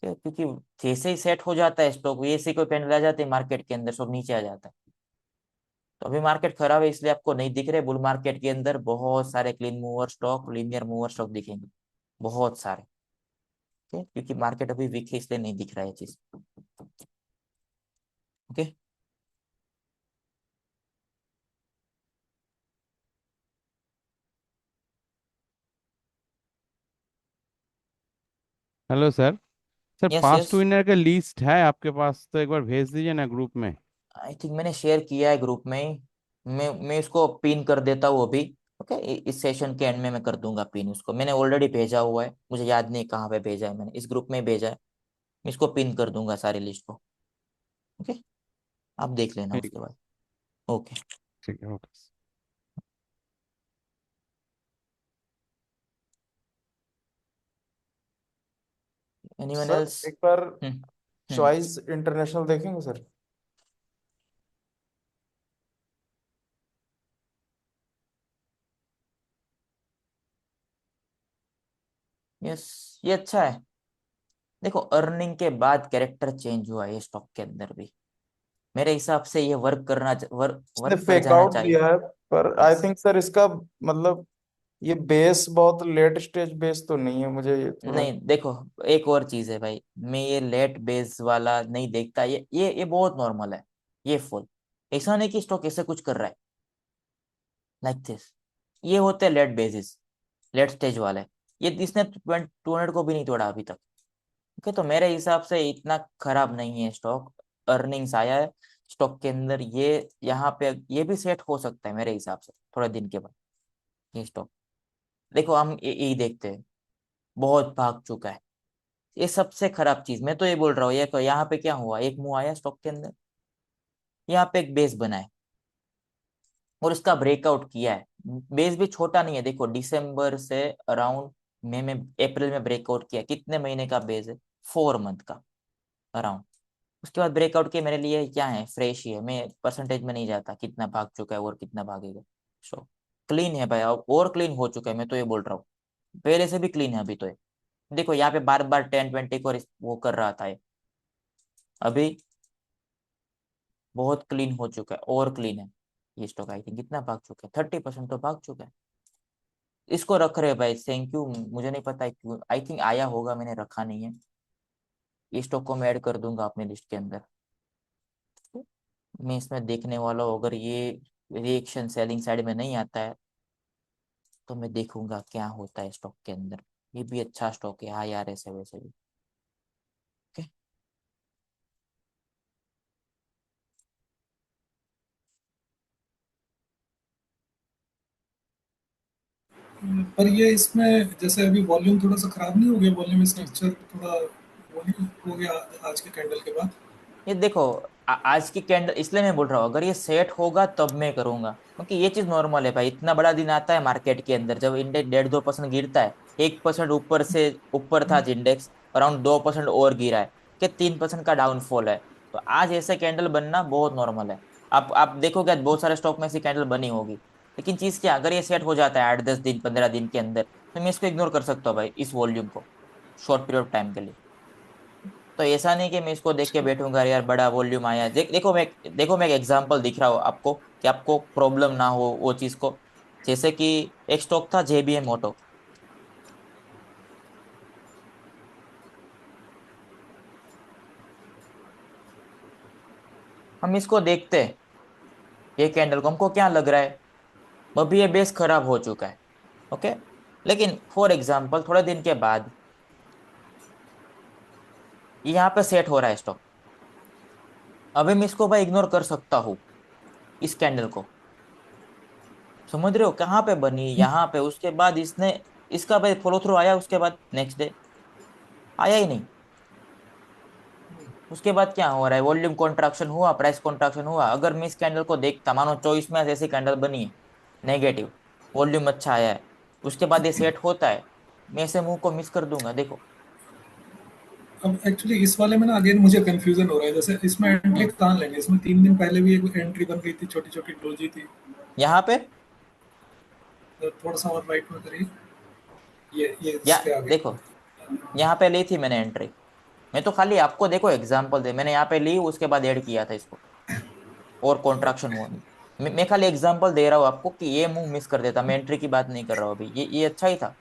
क्योंकि जैसे ही सेट हो जाता है स्टॉक, ऐसे कोई कैंडल आ जाती है मार्केट के अंदर, सब नीचे आ जाता है। तो अभी मार्केट खराब है, इसलिए आपको नहीं दिख रहे। बुल मार्केट के अंदर बहुत सारे clean mover stock, linear mover stock दिखेंगे, बहुत सारे। ओके, क्योंकि मार्केट अभी वीक है, इसलिए नहीं दिख रहा है चीज। Okay. Hello sir. Sir yes past yes. Winner का लिस्ट है आपके पास तो एक बार भेज दीजिए ना ग्रुप में। आई थिंक मैंने शेयर किया है ग्रुप में ही। मैं इसको पिन कर देता हूँ अभी। ओके, इस सेशन के एंड में मैं कर दूंगा पिन उसको, मैंने ऑलरेडी भेजा हुआ है, मुझे याद नहीं कहाँ पे भेजा है, मैंने इस ग्रुप में ही भेजा है। मैं इसको पिन कर दूंगा सारी लिस्ट को। ओके, आप देख लेना ठीक। उसके बाद। ओके। ठीक है ओके। Anyone sir else? एक बार हम्म। हम्म। चॉइस इंटरनेशनल देखेंगे सर? यस, ये अच्छा है। देखो, अर्निंग के बाद कैरेक्टर चेंज हुआ है ये स्टॉक के अंदर भी। मेरे हिसाब से ये वर्क इसने वर्क कर फेक जाना आउट चाहिए। दिया है, पर आई यस। थिंक सर इसका मतलब ये बेस बहुत लेट स्टेज बेस तो नहीं है, मुझे ये थोड़ा। नहीं देखो, एक और चीज है भाई, मैं ये लेट बेस वाला नहीं देखता, ये बहुत नॉर्मल है। ये फुल, ऐसा नहीं कि स्टॉक ऐसे कुछ कर रहा है लाइक दिस। ये होते हैं लेट बेसिस, लेट स्टेज वाले। ये इसने 200 को भी नहीं तोड़ा अभी तक। ओके, तो मेरे हिसाब से इतना खराब नहीं है स्टॉक। अर्निंग्स आया है स्टॉक के अंदर, ये यहाँ पे ये भी सेट हो सकता है मेरे हिसाब से थोड़े दिन के बाद। ये स्टॉक देखो, हम यही देखते हैं, बहुत भाग चुका है। ये सबसे खराब चीज मैं तो ये बोल रहा हूँ, ये यहाँ पे क्या हुआ, एक मुंह आया स्टॉक के अंदर, यहाँ पे एक बेस बना है और इसका ब्रेकआउट किया है। बेस भी छोटा नहीं है, देखो दिसंबर से अराउंड मई में, अप्रैल में ब्रेकआउट किया, कितने महीने का बेस है, 4 मंथ का अराउंड। उसके बाद ब्रेकआउट किया, मेरे लिए क्या है, फ्रेश ही है, मैं परसेंटेज में नहीं जाता कितना भाग चुका है और कितना भागेगा। सो क्लीन है भाई, और क्लीन हो चुका है, मैं तो ये बोल रहा हूँ। पहले से भी क्लीन है अभी तो ये। देखो यहाँ पे बार बार 10-20 को वो कर रहा था ये। अभी बहुत क्लीन हो चुका है, और क्लीन है। ये स्टॉक आई थिंक कितना भाग चुका है, 30% तो भाग चुका है। इसको रख रहे भाई, थैंक यू। मुझे नहीं पता है क्यों, आई थिंक आया होगा, मैंने रखा नहीं है। ये स्टॉक को मैं ऐड कर दूंगा अपनी लिस्ट के अंदर। मैं इसमें देखने वाला हूँ, अगर ये रिएक्शन सेलिंग साइड में नहीं आता है, तो मैं देखूंगा क्या होता है स्टॉक के अंदर। ये भी अच्छा स्टॉक है, हाँ यार, ऐसे वैसे भी। ओके। पर ये इसमें जैसे अभी वॉल्यूम थोड़ा सा खराब नहीं हो गया, वॉल्यूम हम्म। स्ट्रक्चर थोड़ा वो नहीं हो गया आज के कैंडल के बाद? ये देखो, आज की कैंडल इसलिए मैं बोल रहा हूँ, अगर ये सेट होगा तब मैं करूंगा, क्योंकि ये चीज नॉर्मल है भाई। इतना बड़ा दिन आता है मार्केट के अंदर जब इंडेक्स 1.5-2% गिरता है, 1% ऊपर से ऊपर था इंडेक्स, अराउंड 2% और गिरा है, कि 3% का डाउनफॉल है। तो आज ऐसे कैंडल बनना बहुत नॉर्मल है। आप देखोगे आज बहुत सारे स्टॉक में ऐसी कैंडल बनी होगी। लेकिन चीज क्या, अगर ये सेट हो जाता है 8-10 दिन 15 दिन के अंदर, तो मैं इसको इग्नोर कर सकता हूँ भाई, इस वॉल्यूम को, शॉर्ट पीरियड ऑफ टाइम के लिए। तो ऐसा नहीं कि मैं इसको देख के बैठूंगा, "अरे यार बड़ा वॉल्यूम आया है।" देखो मैं एक एग्जांपल दिख रहा हूँ आपको, कि आपको प्रॉब्लम ना हो वो चीज को। जैसे कि एक स्टॉक था JBM ऑटो। हम इसको देखते हैं, ये कैंडल को हमको क्या लग रहा है, अभी ये बेस खराब हो चुका है। ओके। लेकिन फॉर एग्जाम्पल थोड़े दिन के बाद ये यहाँ पे सेट हो रहा है स्टॉक। अभी मैं इसको भाई इग्नोर कर सकता हूँ, इस कैंडल को। समझ रहे हो, कहाँ पे बनी, यहाँ पे। उसके बाद इसने, इसका भाई फॉलो थ्रू आया, उसके बाद नेक्स्ट डे आया ही नहीं। उसके बाद क्या हो रहा है, वॉल्यूम कॉन्ट्रैक्शन हुआ, प्राइस कॉन्ट्रैक्शन हुआ। अगर मैं इस कैंडल को देखता, मानो 24 में ऐसी कैंडल बनी है नेगेटिव, वॉल्यूम अच्छा आया है, उसके बाद ये सेट होता है, मैं ऐसे मुंह को मिस कर दूंगा। देखो अब एक्चुअली इस वाले में ना अगेन मुझे कंफ्यूजन हो रहा है, जैसे इसमें एंट्री हम्म, कहाँ लेंगे? इसमें 3 दिन पहले भी एक एंट्री बन गई थी, छोटी छोटी डोजी थी। यहाँ पे, तो थोड़ा सा और राइट में करिए, ये या इसके आगे। देखो, यहाँ पे ली थी मैंने एंट्री। मैं तो खाली आपको देखो एग्जांपल दे, मैंने यहाँ पे ली, उसके बाद ऐड किया था इसको, और कॉन्ट्रैक्शन हुआ। मैं खाली एग्जांपल दे रहा हूँ आपको, कि ये मुंह मिस कर देता। मैं एंट्री की बात नहीं कर रहा हूँ अभी। ये अच्छा ही था।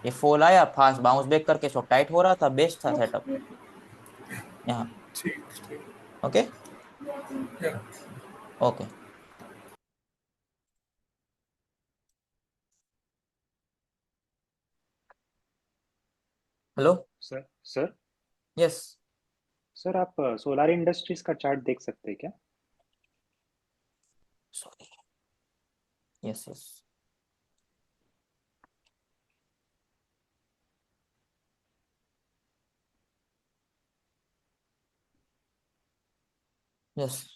ये फॉल आया, फास्ट बाउंस बैक करके स्टॉक टाइट हो रहा था, बेस्ट था सेटअप यहाँ। ठीक ठीक। ओके। या okay. Hello. Sir sir yes. Sir आप सोलार इंडस्ट्रीज का चार्ट देख सकते हैं क्या? सॉरी। Yes yes. यस।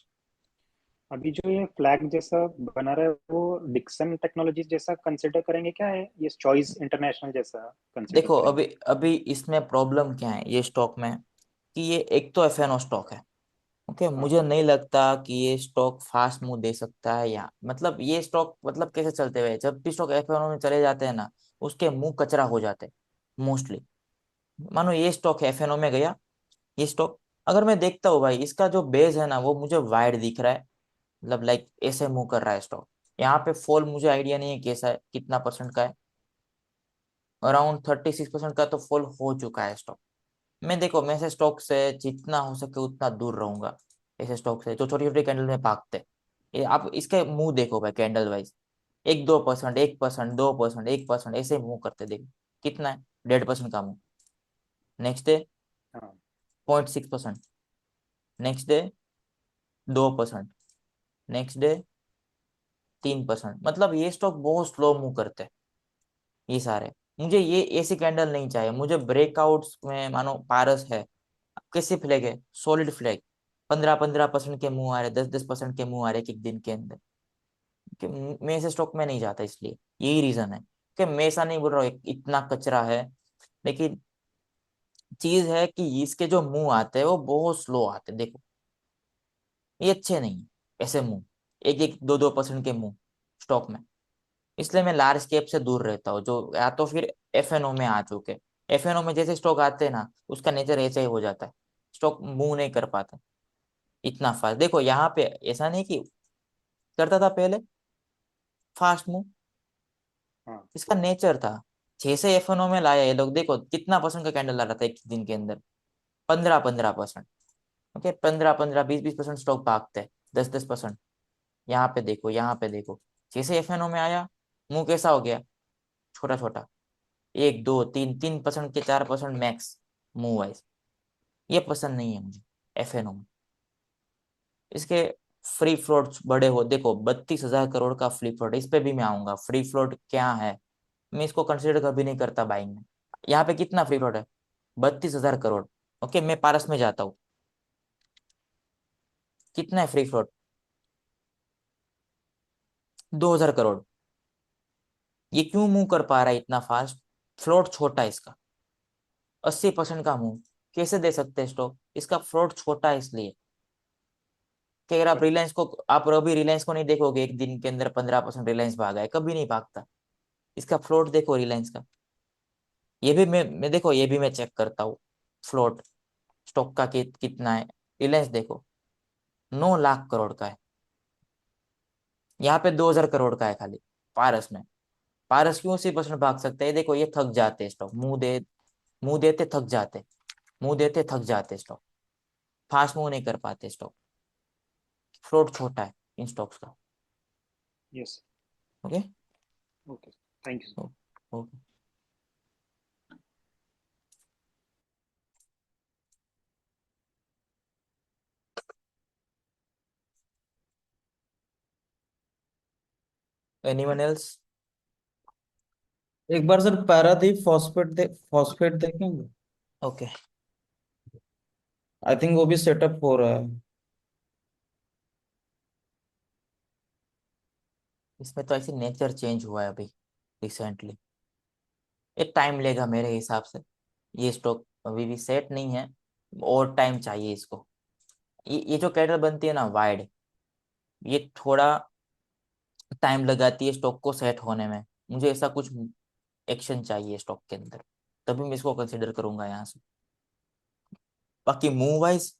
अभी जो ये फ्लैग जैसा बना रहा है वो डिक्सन टेक्नोलॉजीज जैसा कंसिडर करेंगे क्या है, ये चॉइस इंटरनेशनल जैसा कंसिडर देखो करेंगे? अभी अभी इसमें प्रॉब्लम क्या है ये स्टॉक में, कि ये एक तो FNO स्टॉक है। ओके, हाँ। मुझे नहीं लगता कि ये स्टॉक फास्ट मूव दे सकता है, या मतलब ये स्टॉक, मतलब कैसे चलते हुए, जब भी स्टॉक FNO में चले जाते हैं ना, उसके मुंह कचरा हो जाते हैं मोस्टली। मानो ये स्टॉक FNO में गया, ये स्टॉक, अगर मैं देखता हूँ भाई, इसका जो बेस है ना वो मुझे वाइड दिख रहा है, मतलब लाइक ऐसे मूव कर रहा है स्टॉक। यहाँ पे फॉल मुझे आइडिया नहीं है कैसा है, कितना परसेंट का है। अराउंड 36% का तो फॉल हो चुका है स्टॉक। मैं देखो, मैं ऐसे स्टॉक से जितना हो सके उतना दूर रहूंगा, ऐसे स्टॉक से जो छोटी छोटी कैंडल में भागते। ये आप इसके मुंह देखो भाई, कैंडल वाइज, 1-2%, 1%, 2%, 1% ऐसे मुंह करते देखो। कितना है, 1.5% का मुंह। नेक्स्ट डे हाँ। 0.6%, नेक्स्ट डे 2%, नेक्स्ट डे 3%। मतलब ये स्टॉक बहुत स्लो मूव करते हैं ये सारे। मुझे ये ऐसी कैंडल नहीं चाहिए। मुझे ब्रेकआउट्स में, मानो पारस है, कैसे फ्लैग है, सॉलिड फ्लैग, 15-15% के मुंह आ रहे, 10-10% के मुंह आ रहे एक एक दिन के अंदर, कि मैं ऐसे स्टॉक में नहीं जाता। इसलिए यही रीजन है, कि मैं ऐसा नहीं बोल रहा हूँ इतना कचरा है, लेकिन चीज है कि इसके जो मुंह आते हैं वो बहुत स्लो आते हैं। देखो ये अच्छे नहीं है ऐसे मुंह, 1-1, 2-2% के मुंह स्टॉक में। इसलिए मैं लार्ज कैप से दूर रहता हूँ, जो या तो फिर FNO में आ चुके। FNO में जैसे स्टॉक आते हैं ना, उसका नेचर ऐसा ही हो जाता है, स्टॉक मूव नहीं कर पाता इतना फास्ट। देखो यहाँ पे ऐसा नहीं कि करता था पहले फास्ट मूव, हाँ। इसका नेचर था। जैसे FNO में लाया ये लोग, देखो कितना परसेंट का कैंडल ला रहा था एक दिन के अंदर, 15-15%। ओके, 15-15, 20-20% स्टॉक भागते हैं, 10-10%। यहाँ पे देखो, यहाँ पे देखो, जैसे FNO में आया, मुंह कैसा हो गया, छोटा छोटा, 1-2-3, 3% के 4% मैक्स मूव वाइज। ये पसंद नहीं है मुझे FNO में। इसके फ्री फ्लोट बड़े हो, देखो 32,000 करोड़ का फ्री फ्लोट, इस पे भी मैं आऊंगा, फ्री फ्लोट क्या है। मैं इसको कंसिडर कभी नहीं करता बाइंग में। यहाँ पे कितना फ्री फ्लोट है? 32,000 करोड़। ओके, मैं पारस में जाता हूँ, कितना है फ्री फ्लोट? 2,000 करोड़। ये क्यों मूव कर पा रहा है इतना फास्ट? फ्लोट छोटा है इसका, 80% का मूव कैसे दे सकते हैं स्टॉक? इसका फ्लोट छोटा है इसलिए कि अगर आप अभी रिलायंस को नहीं देखोगे एक दिन के अंदर 15% रिलायंस भागा है, कभी नहीं भागता। इसका फ्लोट देखो रिलायंस का, ये भी मैं देखो, ये भी मैं चेक करता हूँ फ्लोट स्टॉक का कितना है। रिलायंस देखो 9 लाख करोड़ का है, यहाँ पे 2,000 करोड़ का है खाली पारस में। पारस क्यों 80% भाग सकता है? देखो ये थक जाते स्टॉक, मुंह देते थक जाते, मुंह देते थक जाते स्टॉक, फास्ट मूव नहीं कर पाते स्टॉक, फ्लोट छोटा है इन स्टॉक्स का। Yes. Okay. Okay, thank you. Okay. Anyone else? एक बार सर पैरादीप फॉस्फेट देखेंगे? ओके। आई थिंक वो भी सेटअप हो रहा है। इसमें तो ऐसे नेचर चेंज हुआ है अभी रिसेंटली, ये टाइम लेगा मेरे हिसाब से। ये स्टॉक अभी भी सेट नहीं है, और टाइम चाहिए इसको। ये जो कैंडल बनती है ना वाइड, ये थोड़ा टाइम लगाती है स्टॉक को सेट होने में। मुझे ऐसा कुछ एक्शन चाहिए स्टॉक के अंदर, तभी मैं इसको कंसिडर करूंगा यहाँ से। बाकी मूव वाइज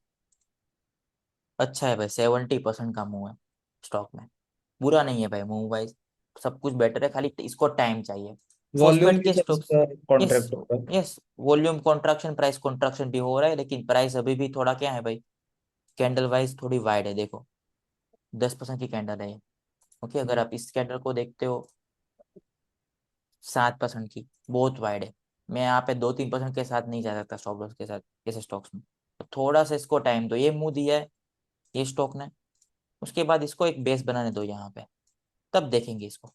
अच्छा है भाई, 70% का मूव है स्टॉक में, बुरा नहीं है भाई मूव वाइज, सब कुछ बेटर है, खाली इसको टाइम चाहिए। वॉल्यूम फॉस्फेट भी के सर स्टॉक्स, इसका यस, कॉन्ट्रैक्ट होगा। Yes, volume contraction, price contraction भी हो रहा है, लेकिन प्राइस अभी भी थोड़ा क्या है भाई, कैंडल वाइज थोड़ी वाइड है देखो, 10% की कैंडल है ये। ओके, अगर आप इस कैंडल को देखते हो 7% की, बहुत वाइड है। मैं यहाँ पे 2-3% के साथ नहीं जा सकता स्टॉप लॉस के साथ ऐसे स्टॉक्स में, तो थोड़ा सा इसको टाइम दो। ये मुंह दिया है ये स्टॉक ने, उसके बाद इसको एक बेस बनाने दो यहाँ पे, तब देखेंगे इसको।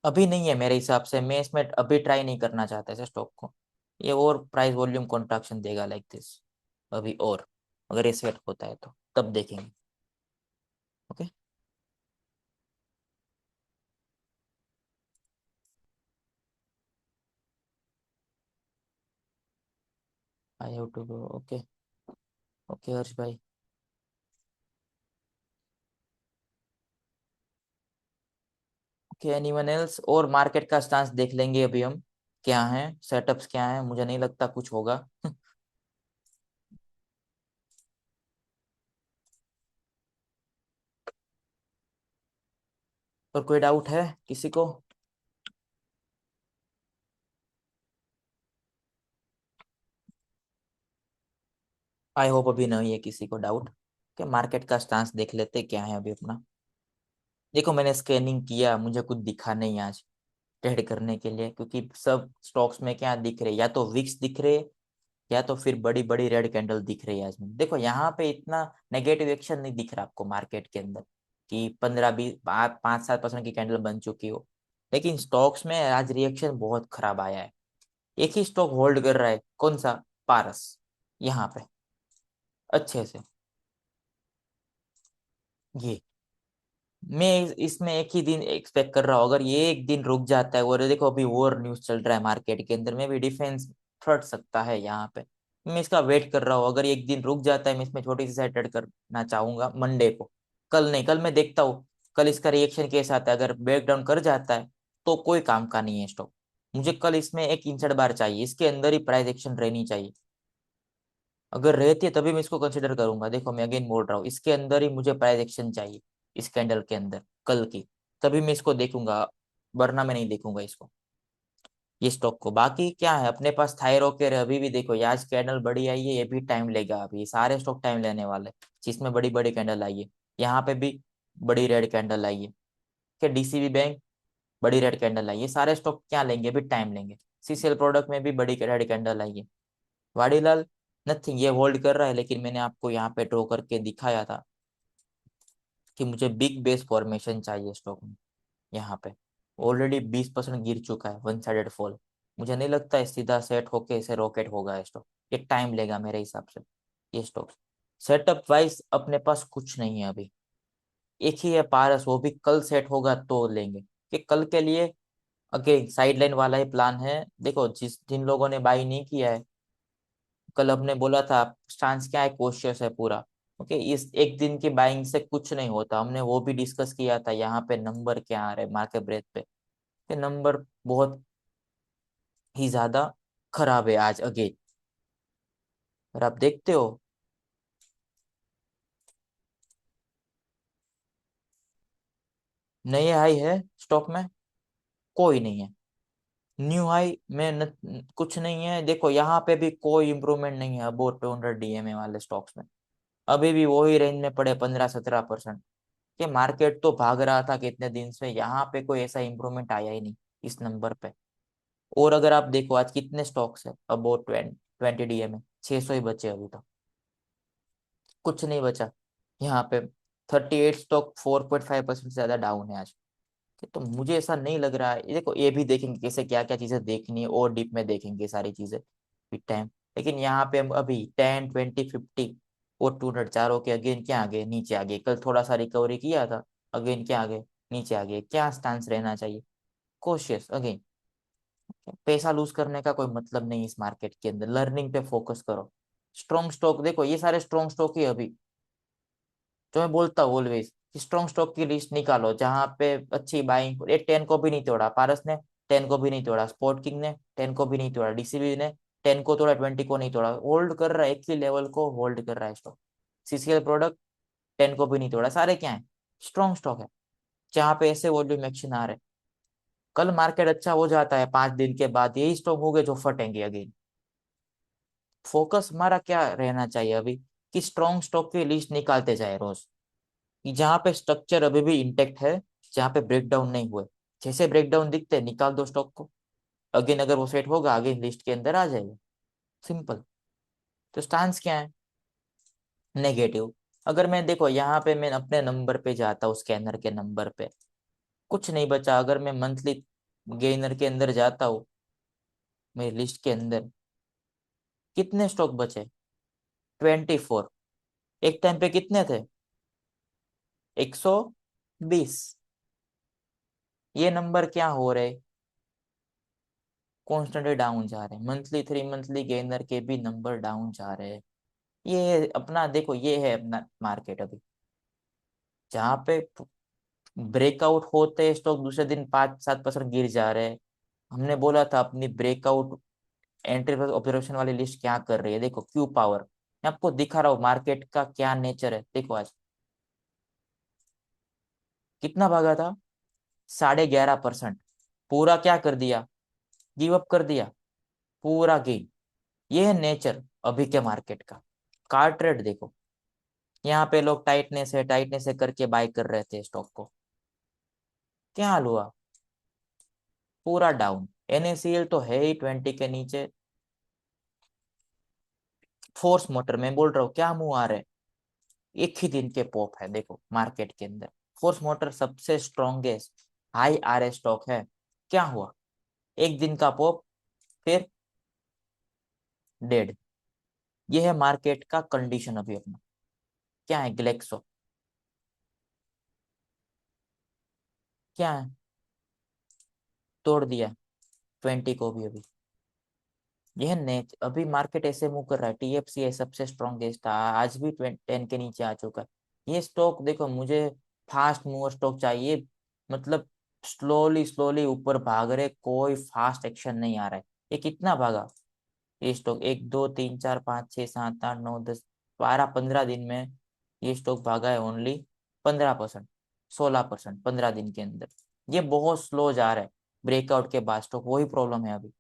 अभी नहीं है मेरे हिसाब से, मैं इसमें अभी ट्राई नहीं करना चाहता ऐसे स्टॉक को। ये और प्राइस वॉल्यूम कॉन्ट्रैक्शन देगा लाइक दिस अभी, और अगर ये सेट होता है तो तब देखेंगे। Okay. I have to go. Okay. Okay Harsh भाई। Okay, anyone else? और मार्केट का स्टांस देख लेंगे अभी हम, क्या है सेटअप्स क्या है, मुझे नहीं लगता कुछ होगा। और कोई डाउट है किसी को? आई होप अभी नहीं है किसी को डाउट। कि मार्केट का स्टांस देख लेते क्या है अभी अपना। देखो मैंने स्कैनिंग किया, मुझे कुछ दिखा नहीं आज ट्रेड करने के लिए, क्योंकि सब स्टॉक्स में क्या दिख रहे, या तो विक्स दिख रहे, या तो फिर बड़ी बड़ी रेड कैंडल दिख रही है आज में। देखो यहाँ पे इतना नेगेटिव एक्शन नहीं दिख रहा आपको मार्केट के अंदर कि 15-20 5-7% की कैंडल बन चुकी हो, लेकिन स्टॉक्स में आज रिएक्शन बहुत खराब आया है। एक ही स्टॉक होल्ड कर रहा है, कौन सा? पारस, यहाँ पे अच्छे से। ये मैं इसमें एक ही दिन एक्सपेक्ट कर रहा हूँ, अगर ये एक दिन रुक जाता है, और देखो अभी वॉर न्यूज चल रहा है मार्केट के अंदर में भी, डिफेंस फट सकता है यहाँ पे। मैं इसका वेट कर रहा हूँ, अगर ये एक दिन रुक जाता है, मैं इसमें छोटी सी साइड ट्रेड करना चाहूंगा मंडे को। कल नहीं, कल मैं देखता हूँ कल इसका रिएक्शन कैसा आता है। अगर ब्रेक डाउन कर जाता है तो कोई काम का नहीं है स्टॉक। मुझे कल इसमें एक इंसर्ट बार चाहिए, इसके अंदर ही प्राइस एक्शन रहनी चाहिए। अगर रहती है तभी मैं इसको कंसिडर करूंगा। देखो मैं अगेन बोल रहा हूँ, इसके अंदर ही मुझे प्राइस एक्शन चाहिए, इस कैंडल के अंदर कल की, तभी मैं इसको देखूंगा, वरना मैं नहीं देखूंगा इसको, ये स्टॉक को। बाकी क्या है अपने पास थायरोकेयर अभी भी देखो, ये आज कैंडल बड़ी आई है, ये भी टाइम लेगा, अभी सारे स्टॉक टाइम लेने वाले, जिसमें बड़ी बड़ी कैंडल आई है। यहाँ पे भी बड़ी रेड कैंडल आई है, कि डीसीबी बैंक बड़ी रेड कैंडल आई है, सारे स्टॉक क्या लेंगे, अभी टाइम लेंगे। सीसीएल प्रोडक्ट में भी बड़ी रेड कैंडल आई है। वाडीलाल नथिंग, ये होल्ड कर रहा है, लेकिन मैंने आपको यहाँ पे ड्रॉ करके दिखाया था कि मुझे बिग बेस फॉर्मेशन चाहिए स्टॉक में यहाँ पे, ऑलरेडी 20% गिर चुका है, वन साइडेड फॉल। मुझे नहीं लगता है सीधा सेट होके इसे रॉकेट होगा ये स्टॉक, ये टाइम लेगा मेरे हिसाब से। ये स्टॉक सेटअप वाइज अपने पास कुछ नहीं है अभी। एक ही है पारस, वो भी कल सेट होगा तो लेंगे, कि कल के लिए अगेन साइडलाइन वाला ही प्लान है। देखो जिन लोगों ने बाई नहीं किया है, कल हमने बोला था स्टांस क्या है, कॉशियस है पूरा। ओके, इस एक दिन की बाइंग से कुछ नहीं होता, हमने वो भी डिस्कस किया था। यहाँ पे नंबर क्या आ रहे मार्केट ब्रेथ पे, ये नंबर बहुत ही ज्यादा खराब है आज अगेन। और आप देखते हो नए हाई है स्टॉक में, कोई नहीं है। न्यू हाई में कुछ नहीं है। देखो यहाँ पे भी कोई इंप्रूवमेंट नहीं है अबाउट 200 डीएमए वाले स्टॉक्स में, अभी भी वही रेंज में पड़े 15-17%। कि मार्केट तो भाग रहा था कितने दिन से, यहाँ पे कोई ऐसा इंप्रूवमेंट आया ही नहीं इस नंबर पे। और अगर आप देखो आज कितने स्टॉक्स है अबाउट 20 डीएमए, 600 ही बचे अभी तो, कुछ नहीं बचा यहाँ पे। 38 स्टॉक 4.5% से ज्यादा डाउन है आज। तो मुझे ऐसा नहीं लग रहा है। ये देखो ये भी देखेंगे कैसे क्या क्या चीजें देखनी है, और डीप में देखेंगे सारी चीजें विद टाइम। लेकिन यहाँ पे हम अभी 10, 20, 50 और 200 चारों के अगेन क्या आ गए, नीचे आ गए। कल थोड़ा सा रिकवरी किया था, अगेन क्या आ गए, नीचे आ गए। क्या स्टांस रहना चाहिए, कोशियस अगेन। पैसा लूज करने का कोई मतलब नहीं इस मार्केट के अंदर, लर्निंग पे फोकस करो। स्ट्रॉन्ग स्टॉक देखो, ये सारे स्ट्रॉन्ग स्टॉक ही अभी, जो मैं बोलता हूँ ऑलवेज, स्ट्रॉन्ग स्टॉक की लिस्ट निकालो जहां पे अच्छी बाइंग। ये 10 को भी नहीं तोड़ा पारस ने, 10 को भी नहीं तोड़ा स्पोर्ट किंग ने, 10 को भी नहीं तोड़ा डीसीबी ने, 10 को तोड़ा 20 को नहीं तोड़ा। होल्ड कर रहा है, एक ही लेवल को होल्ड कर रहा है स्टॉक। सीसीएल प्रोडक्ट 10 को भी नहीं तोड़ा। सारे क्या है, स्ट्रॉन्ग स्टॉक है जहाँ पे ऐसे वॉल्यूम एक्शन आ रहे। कल मार्केट अच्छा हो जाता है, 5 दिन के बाद यही स्टॉक हो गए जो फटेंगे अगेन। फोकस हमारा क्या रहना चाहिए अभी, कि स्ट्रॉन्ग स्टॉक की लिस्ट निकालते जाए रोज, कि जहाँ पे स्ट्रक्चर अभी भी इंटेक्ट है, जहाँ पे ब्रेकडाउन नहीं हुए। जैसे ब्रेकडाउन दिखते हैं निकाल दो स्टॉक को, अगेन अगर वो सेट होगा अगेन लिस्ट के अंदर आ जाएगा, सिंपल। तो स्टांस क्या है, नेगेटिव। अगर मैं देखो यहाँ पे मैं अपने नंबर पे जाता हूँ, स्कैनर के नंबर पे कुछ नहीं बचा। अगर मैं मंथली गेनर के अंदर जाता हूँ, मेरी लिस्ट के अंदर कितने स्टॉक बचे, 24। एक टाइम पे कितने थे, 120। ये नंबर क्या हो रहे, कॉन्स्टेंटली डाउन जा रहे हैं। मंथली 3 मंथली गेनर के भी नंबर डाउन जा रहे हैं। ये अपना देखो, ये है अपना मार्केट अभी, जहाँ पे ब्रेकआउट होते स्टॉक दूसरे दिन 5-7% गिर जा रहे हैं। हमने बोला था अपनी ब्रेकआउट एंट्री ऑब्जर्वेशन वाली लिस्ट क्या कर रही है। देखो क्यू पावर, मैं आपको दिखा रहा हूँ मार्केट का क्या नेचर है। देखो आज कितना भागा था, 11.5%। पूरा क्या कर दिया, गिव अप कर दिया, पूरा गेन। ये है नेचर अभी के मार्केट का। कार ट्रेड देखो, यहाँ पे लोग टाइटनेस है करके बाय कर रहे थे स्टॉक को, क्या हाल हुआ, पूरा डाउन। एनएसीएल तो है ही 20 के नीचे। फोर्स मोटर में बोल रहा हूँ, क्या मुंह आ रहे हैं, एक ही दिन के पॉप है देखो मार्केट के अंदर। फोर्स मोटर सबसे स्ट्रॉन्गेस्ट हाई आरएस स्टॉक है, क्या हुआ, एक दिन का पॉप, फिर डेड। ये है मार्केट का कंडीशन अभी अपना। क्या है ग्लेक्सो, क्या है, तोड़ दिया 20 को भी अभी। यह नेच अभी मार्केट ऐसे मूव कर रहा है। टीएफसी है सबसे स्ट्रॉन्गेस्ट था, आज भी 10 के नीचे आ चुका है। ये स्टॉक देखो, मुझे फास्ट मूवर स्टॉक चाहिए, मतलब स्लोली स्लोली ऊपर भाग रहे, कोई फास्ट एक्शन नहीं आ रहा है। ये कितना भागा ये स्टॉक, 1, 2, 3, 4, 5, 6, 7, 8, 9, 10, 12, 15 दिन में ये स्टॉक भागा है ओनली 15%, 16% 15 दिन के अंदर। ये बहुत स्लो जा रहा है। ब्रेकआउट के बाद स्टॉक वही प्रॉब्लम है अभी।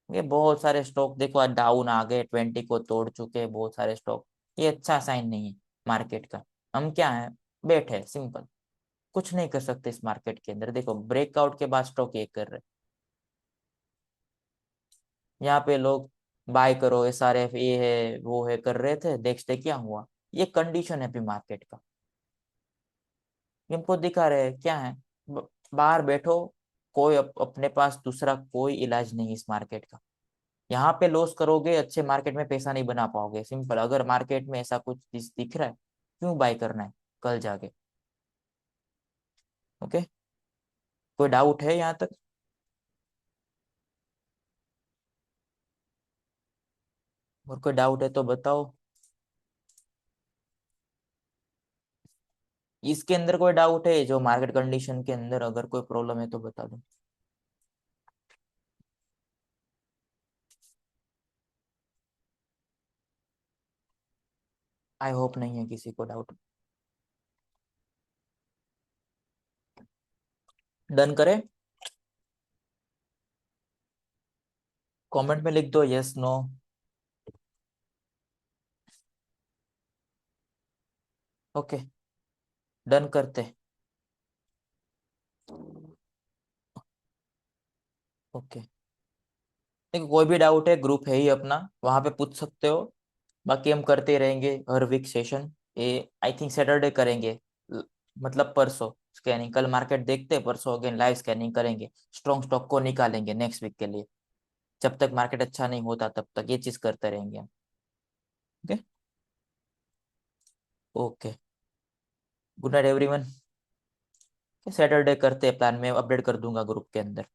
ये बहुत सारे स्टॉक देखो आज डाउन आ गए, 20 को तोड़ चुके हैं बहुत सारे स्टॉक। ये अच्छा साइन नहीं है मार्केट का। हम क्या है, बैठे सिंपल, कुछ नहीं कर सकते इस मार्केट के अंदर। देखो ब्रेकआउट के बाद स्टॉक ये कर रहे, यहाँ पे लोग बाय करो एसआरएफ ये है वो है कर रहे थे, देखते क्या हुआ। ये कंडीशन है अभी मार्केट का, हमको दिखा रहे हैं क्या है। बाहर बैठो, कोई अपने पास दूसरा कोई इलाज नहीं इस मार्केट का। यहाँ पे लॉस करोगे, अच्छे मार्केट में पैसा नहीं बना पाओगे, सिंपल। अगर मार्केट में ऐसा कुछ दिख रहा है, क्यों बाय करना है कल जाके? ओके, कोई डाउट है यहाँ तक? और कोई डाउट है तो बताओ। इसके अंदर कोई डाउट है जो मार्केट कंडीशन के अंदर, अगर कोई प्रॉब्लम है तो बता दो। आई होप नहीं है किसी को डाउट। डन करें? कमेंट में लिख दो यस नो। ओके, डन करते। ओके, देखो कोई भी डाउट है, ग्रुप है ही अपना, वहां पे पूछ सकते हो। बाकी हम करते रहेंगे हर वीक सेशन। ये आई थिंक सैटरडे करेंगे, मतलब परसों स्कैनिंग। कल मार्केट देखते हैं, परसों अगेन लाइव स्कैनिंग करेंगे, स्ट्रॉन्ग स्टॉक को निकालेंगे नेक्स्ट वीक के लिए। जब तक मार्केट अच्छा नहीं होता तब तक ये चीज करते रहेंगे हम। Okay, okay, good night everyone. Saturday करते हैं प्लान में, अपडेट कर दूंगा ग्रुप के अंदर।